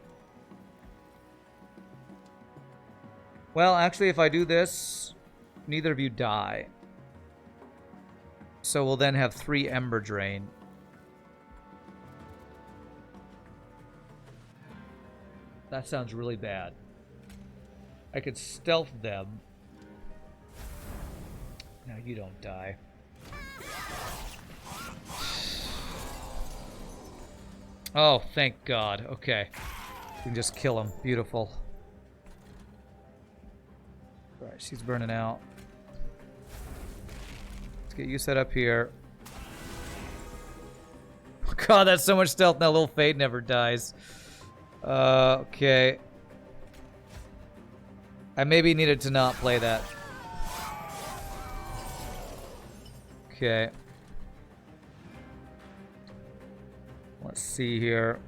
Well, actually, if I do this, neither of you die. So we'll then have 3 Ember Drain. That sounds really bad. I could stealth them. No, you don't die. Oh, thank God. Okay. We can just kill him. Beautiful. Alright, she's burning out. Let's get you set up here. God, that's so much stealth now. Little Fade never dies. Okay. I maybe needed to not play that. Okay. Let's see here.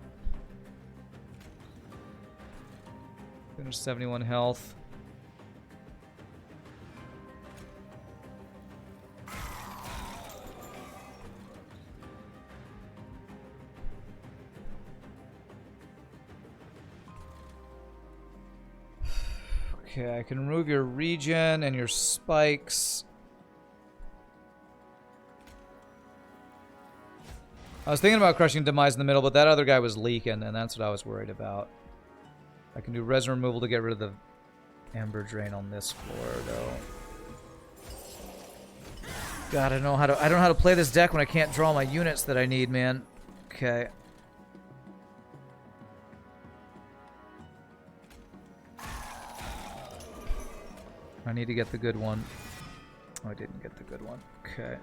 Finish 71 health. Okay, I can remove your regen and your spikes. I was thinking about crushing Demise in the middle, but that other guy was leaking, and that's what I was worried about. I can do resin removal to get rid of the Ember Drain on this floor, though. God, I don't know how to play this deck when I can't draw my units that I need, man. Okay. I need to get the good one. Oh, I didn't get the good one. Okay.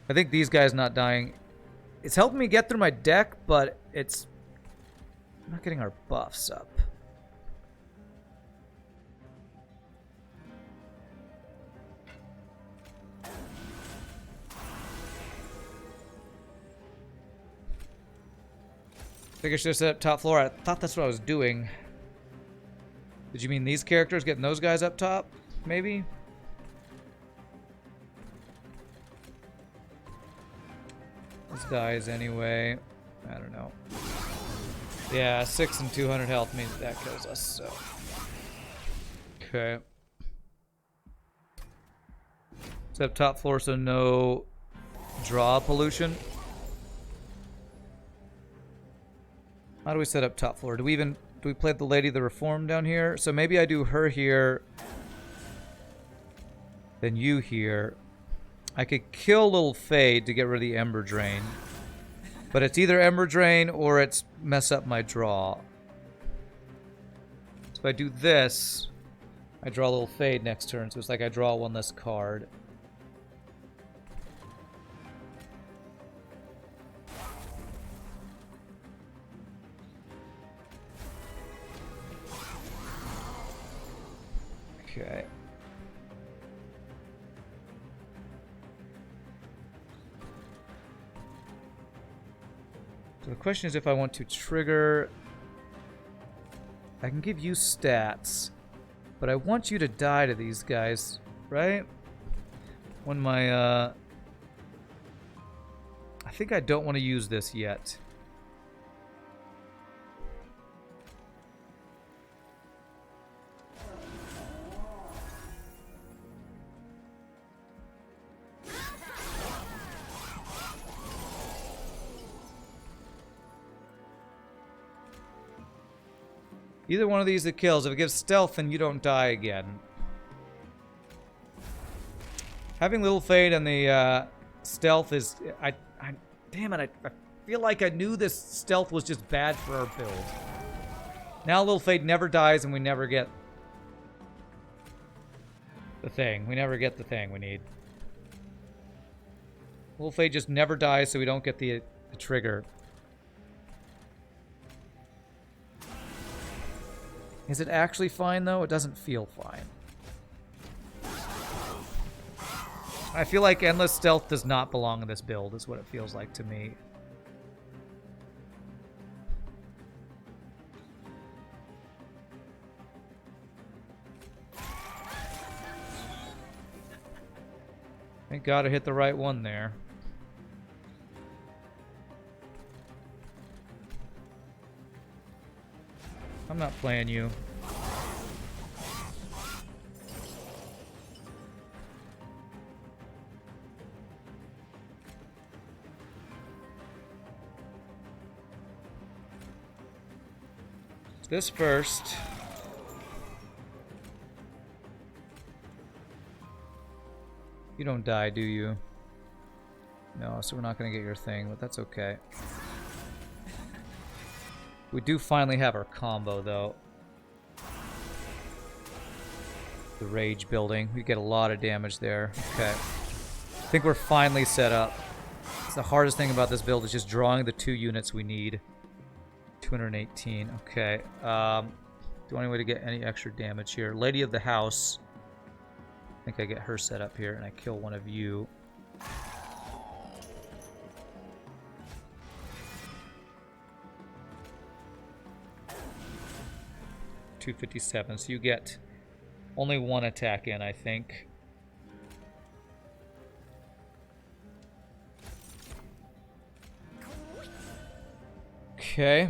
I think these guys not dying. It's helping me get through my deck, but it's not getting our buffs up. I think I should have set up top floor. I thought that's what I was doing. Did you mean these characters getting those guys up top? Maybe? Those guys anyway. I don't know. Yeah, 6 and 200 health means that kills us, so. Okay. Set up top floor so no draw pollution. How do we set up top floor? Do we play the Lady of the Reform down here? So maybe I do her here, then you here. I could kill Little Fade to get rid of the Ember Drain. But it's either Ember Drain or it's mess up my draw. So if I do this, I draw Little Fade next turn, so it's like I draw one less card. Okay. So the question is if I want to trigger... I can give you stats, but I want you to die to these guys, right? When my, I think I don't want to use this yet. Either one of these that kills. If it gives stealth, then you don't die again. Having Little Fade and the stealth is... damn it, I feel like I knew this stealth was just bad for our build. Now Little Fade never dies and we never get the thing. We never get the thing we need. Little Fade just never dies so we don't get the trigger. Is it actually fine, though? It doesn't feel fine. I feel like Endless Stealth does not belong in this build, is what it feels like to me. Thank God I hit the right one there. I'm not playing you. This first. You don't die, do you? No, so we're not going to get your thing, but that's okay. We do finally have our combo, though. The rage building. We get a lot of damage there. Okay. I think we're finally set up. It's the hardest thing about this build is just drawing the 2 units we need. 218. Okay. Do any way to get any extra damage here? Lady of the House. I think I get her set up here and I kill one of you. $257. So you get only 1 attack in, I think. Okay.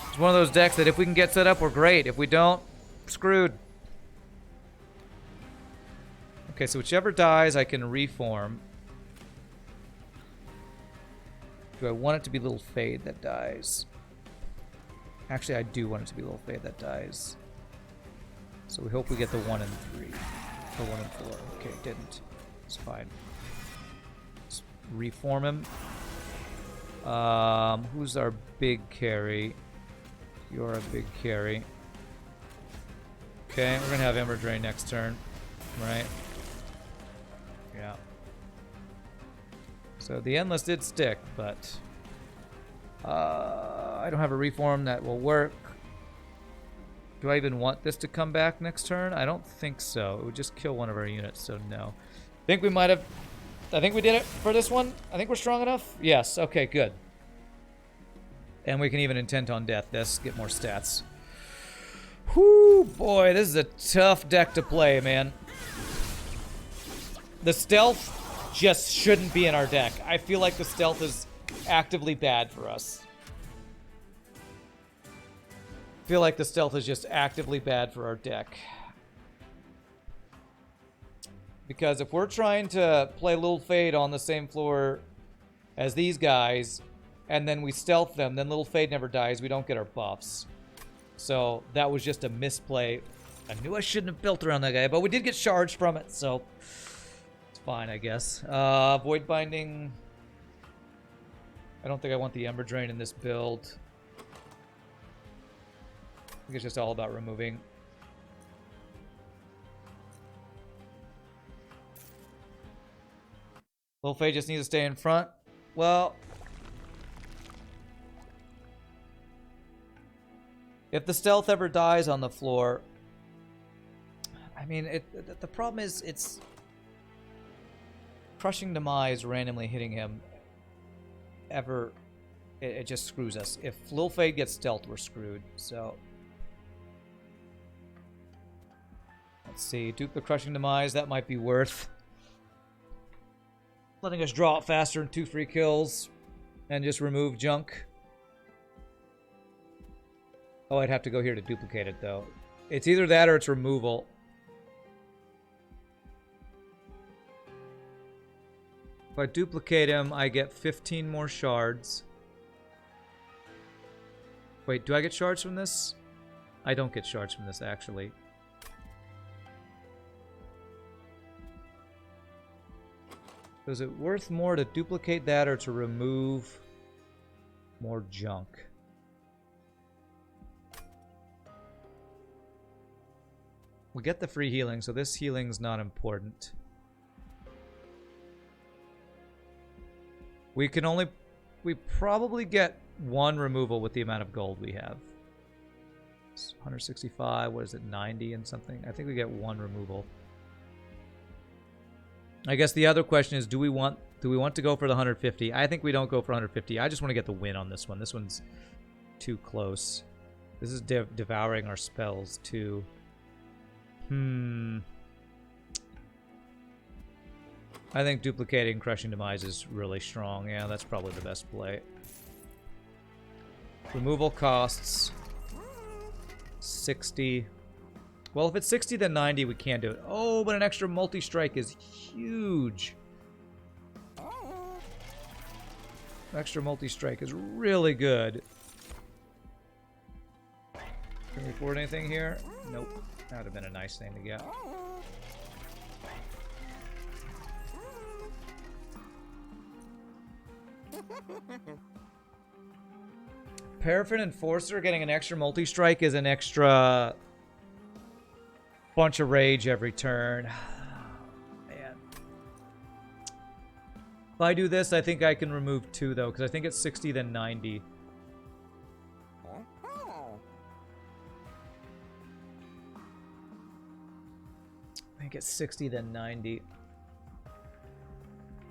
It's one of those decks that if we can get set up, we're great. If we don't, screwed. Okay, so whichever dies, I can reform. Do I want it to be Little Fade that dies? Actually, I do want it to be Little Fade that dies. So we hope we get the 1 and 3. Or 1 and 4. Okay, didn't. It's fine. Let's reform him. Who's our big carry? You're a big carry. Okay, we're gonna have Ember Drain next turn, right? Yeah. So the Endless did stick, but I don't have a reform that will work. Do I even want this to come back next turn? I don't think so. It would just kill one of our units, so no. I think we did it for this one. I think we're strong enough. Yes, okay, good. And we can even intent on death this, get more stats. Whoo, boy, this is a tough deck to play, man. The stealth just shouldn't be in our deck. I feel like the stealth is actively bad for us. I feel like the stealth is just actively bad for our deck. Because if we're trying to play Little Fade on the same floor as these guys, and then we stealth them, then Little Fade never dies, we don't get our buffs. So that was just a misplay. I knew I shouldn't have built around that guy, but we did get charged from it, so it's fine, I guess. Void Binding. I don't think I want the Ember Drain in this build. I think it's just all about removing. Little Fade just needs to stay in front. Well, if the stealth ever dies on the floor, I mean, the problem is it's Crushing Demise randomly hitting him ever. It just screws us. If Little Fade gets stealth, we're screwed. So let's see. Dupe the Crushing Demise. That might be worth letting us draw it faster and 2 free kills and just remove junk. Oh, I'd have to go here to duplicate it, though. It's either that or it's removal. If I duplicate him, I get 15 more shards. Wait, do I get shards from this? I don't get shards from this, actually. Is it worth more to duplicate that or to remove more junk? We get the free healing, so this healing's not important. We probably get 1 removal with the amount of gold we have. It's 165, what is it, 90 and something? I think we get 1 removal. I guess the other question is, do we want to go for the 150? I think we don't go for 150. I just want to get the win on this one. This one's too close. This is devouring our spells too. I think duplicating Crushing Demise is really strong. Yeah, that's probably the best play. Removal costs 60. Well, if it's 60, then 90, we can't do it. Oh, but an extra multi-strike is huge. Extra multi-strike is really good. Can we afford anything here? Nope. That would have been a nice thing to get. Paraffin Enforcer getting an extra multi-strike is an extra bunch of rage every turn. Man. If I do this, I think I can remove 2, though, because I think it's 60, then 90. I think it's 60, then 90.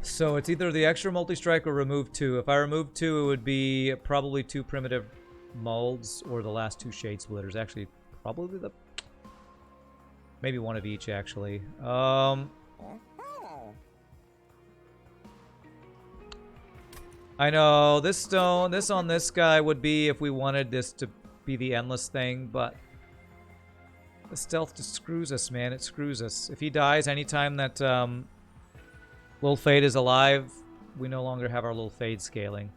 So it's either the extra multi-strike or remove 2. If I remove 2, it would be probably 2 primitive molds or the last 2 shade splitters. Actually, probably the... maybe one of each, actually. I know, this stone, this on this guy would be if we wanted this to be the endless thing, but... the stealth just screws us, man. It screws us. If he dies anytime that, Lil Fade is alive, we no longer have our Lil Fade scaling.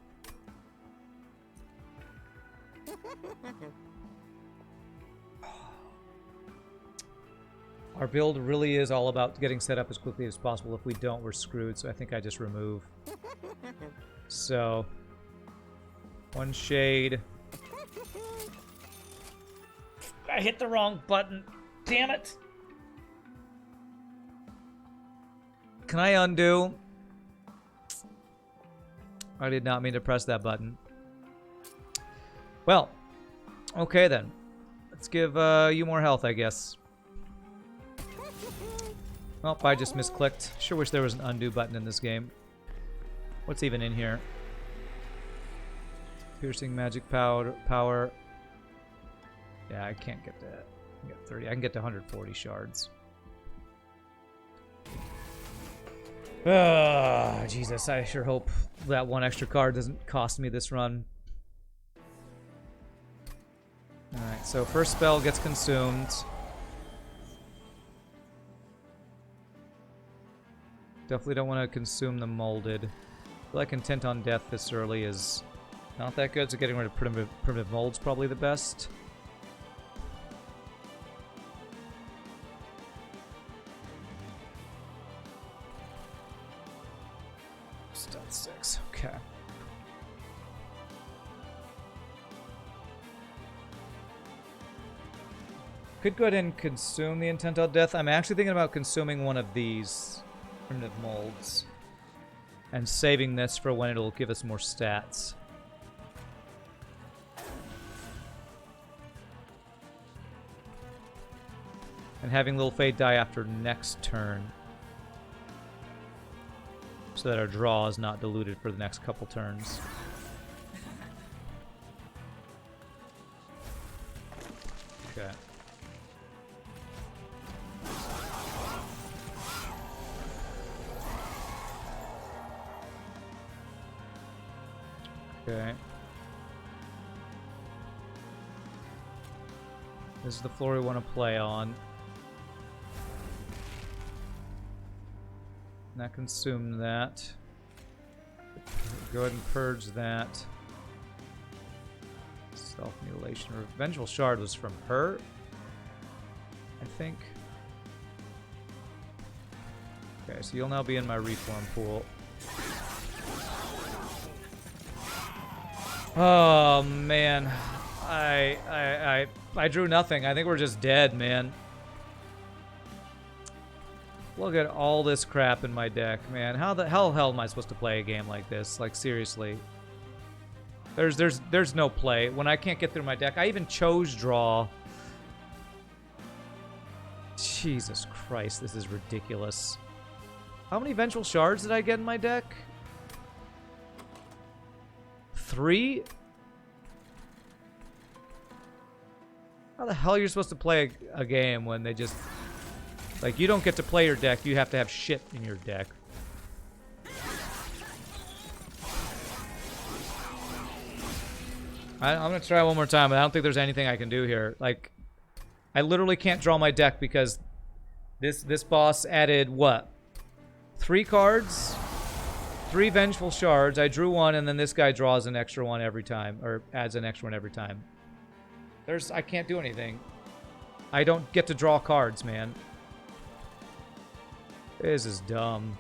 Our build really is all about getting set up as quickly as possible. If we don't, we're screwed, so I think I just remove. So, 1 shade. I hit the wrong button. Damn it! Can I undo? I did not mean to press that button. Well, okay then. Let's give you more health, I guess. Oh, I just misclicked. Sure wish there was an undo button in this game. What's even in here? Piercing magic power. Yeah, I can't get that. I can get 30. I can get to 140 shards. Jesus, I sure hope that 1 extra card doesn't cost me this run. Alright, so first spell gets consumed. Definitely don't want to consume the molded. I feel like Intent on Death this early is not that good, so getting rid of primitive molds probably the best. Stealth 6, okay. Could go ahead and consume the Intent on Death. I'm actually thinking about consuming one of these primitive molds and saving this for when it'll give us more stats. And having Lil Fade die after next turn, so that our draw is not diluted for the next couple turns. Okay. Okay. This is the floor we want to play on. Not consume that. Go ahead and purge that. Self-mutilation. Revengeful Shard was from her, I think. Okay, so you'll now be in my reform pool. Oh man, I drew nothing. I think we're just dead, man. Look at all this crap in my deck, man. How the hell am I supposed to play a game like this? Like, seriously. There's no play. When I can't get through my deck, I even chose draw. Jesus Christ, this is ridiculous. How many Vengeful Shards did I get in my deck? 3? How the hell are you supposed to play a game when they just... like, you don't get to play your deck, you have to have shit in your deck. I'm gonna try one more time, but I don't think there's anything I can do here. Like, I literally can't draw my deck because this boss added, what? 3 cards? 3 Vengeful Shards. I drew 1, and then this guy draws an extra 1 every time, or adds an extra 1 every time. I can't do anything. I don't get to draw cards, man. This is dumb.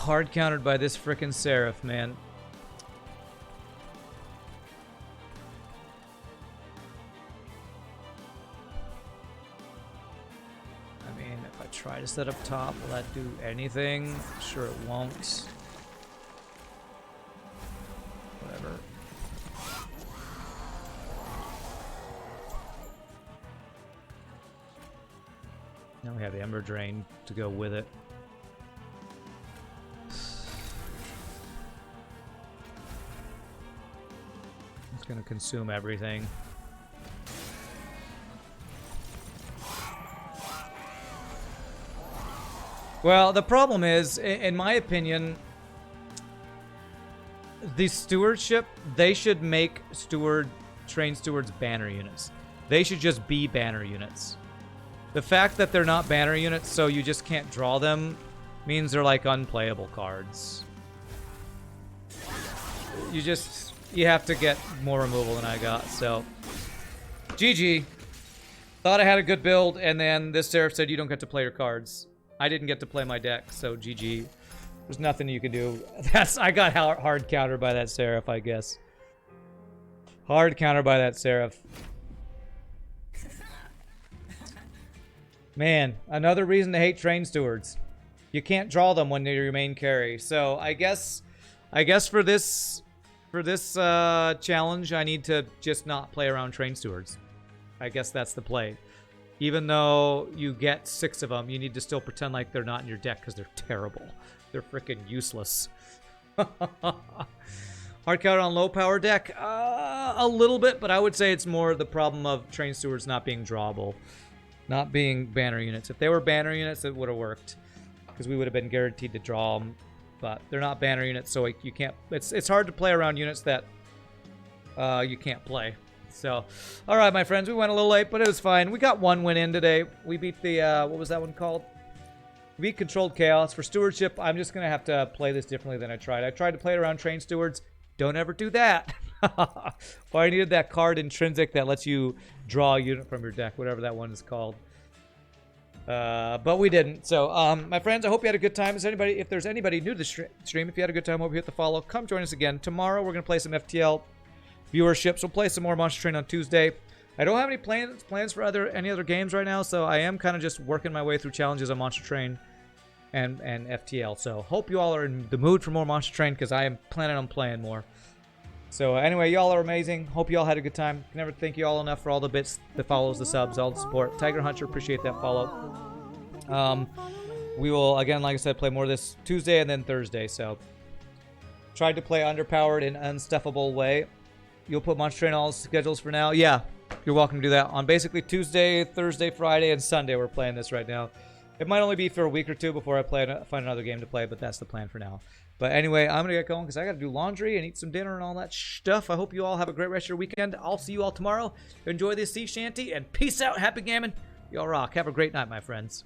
hard countered by this frickin' Seraph, man. I mean, if I try to set up top, will that do anything? Sure it won't. Whatever. Now we have the Ember Drain to go with it. It's gonna consume everything. Well, the problem is, in my opinion, the Stewardship, they should make train stewards banner units. They should just be banner units. The fact that they're not banner units, so you just can't draw them, means they're like unplayable cards. You have to get more removal than I got, so. GG. Thought I had a good build, and then this Seraph said you don't get to play your cards. I didn't get to play my deck, so GG. There's nothing you can do. I got hard countered by that Seraph, I guess. Hard counter by that Seraph. Man, another reason to hate train stewards. You can't draw them when they're your main carry. So I guess for this challenge, I need to just not play around train stewards. I guess that's the play. Even though you get 6 of them, you need to still pretend like they're not in your deck because they're terrible. They're freaking useless. Hard counter on low power deck? A little bit, but I would say it's more the problem of train stewards not being drawable. Not being banner units. If they were banner units, it would have worked. Because we would have been guaranteed to draw them. But they're not banner units, so you can't... It's hard to play around units that you can't play. So, alright, my friends. We went a little late, but it was fine. We got one win in today. We beat the... what was that one called? We beat Controlled Chaos. For Stewardship, I'm just going to have to play this differently than I tried. I tried to play it around Train Stewards. Don't ever do that. Well, I needed that card Intrinsic that lets you draw a unit from your deck, whatever that one is called. But we didn't. So, my friends, I hope you had a good time. If there's anybody new to the stream, if you had a good time, hope you hit the follow. Come join us again. Tomorrow, we're going to play some FTL viewerships. We'll play some more Monster Train on Tuesday. I don't have any plans for any other games right now, so I am kind of just working my way through challenges on Monster Train and FTL. So, hope you all are in the mood for more Monster Train, because I am planning on playing more. So anyway, y'all are amazing. Hope you all had a good time. Can never thank you all enough for all the bits, the follows, the subs, all the support. Tiger Hunter, appreciate that follow. We will, again, like I said, play more this Tuesday and then Thursday. So tried to play underpowered in an unstuffable way. You'll put Monster Train on all the schedules for now? Yeah, you're welcome to do that. On basically Tuesday, Thursday, Friday, and Sunday, we're playing this right now. It might only be for a week or two before I find another game to play, but that's the plan for now. But anyway, I'm going to get going because I got to do laundry and eat some dinner and all that stuff. I hope you all have a great rest of your weekend. I'll see you all tomorrow. Enjoy this sea shanty and peace out. Happy gammon. Y'all rock. Have a great night, my friends.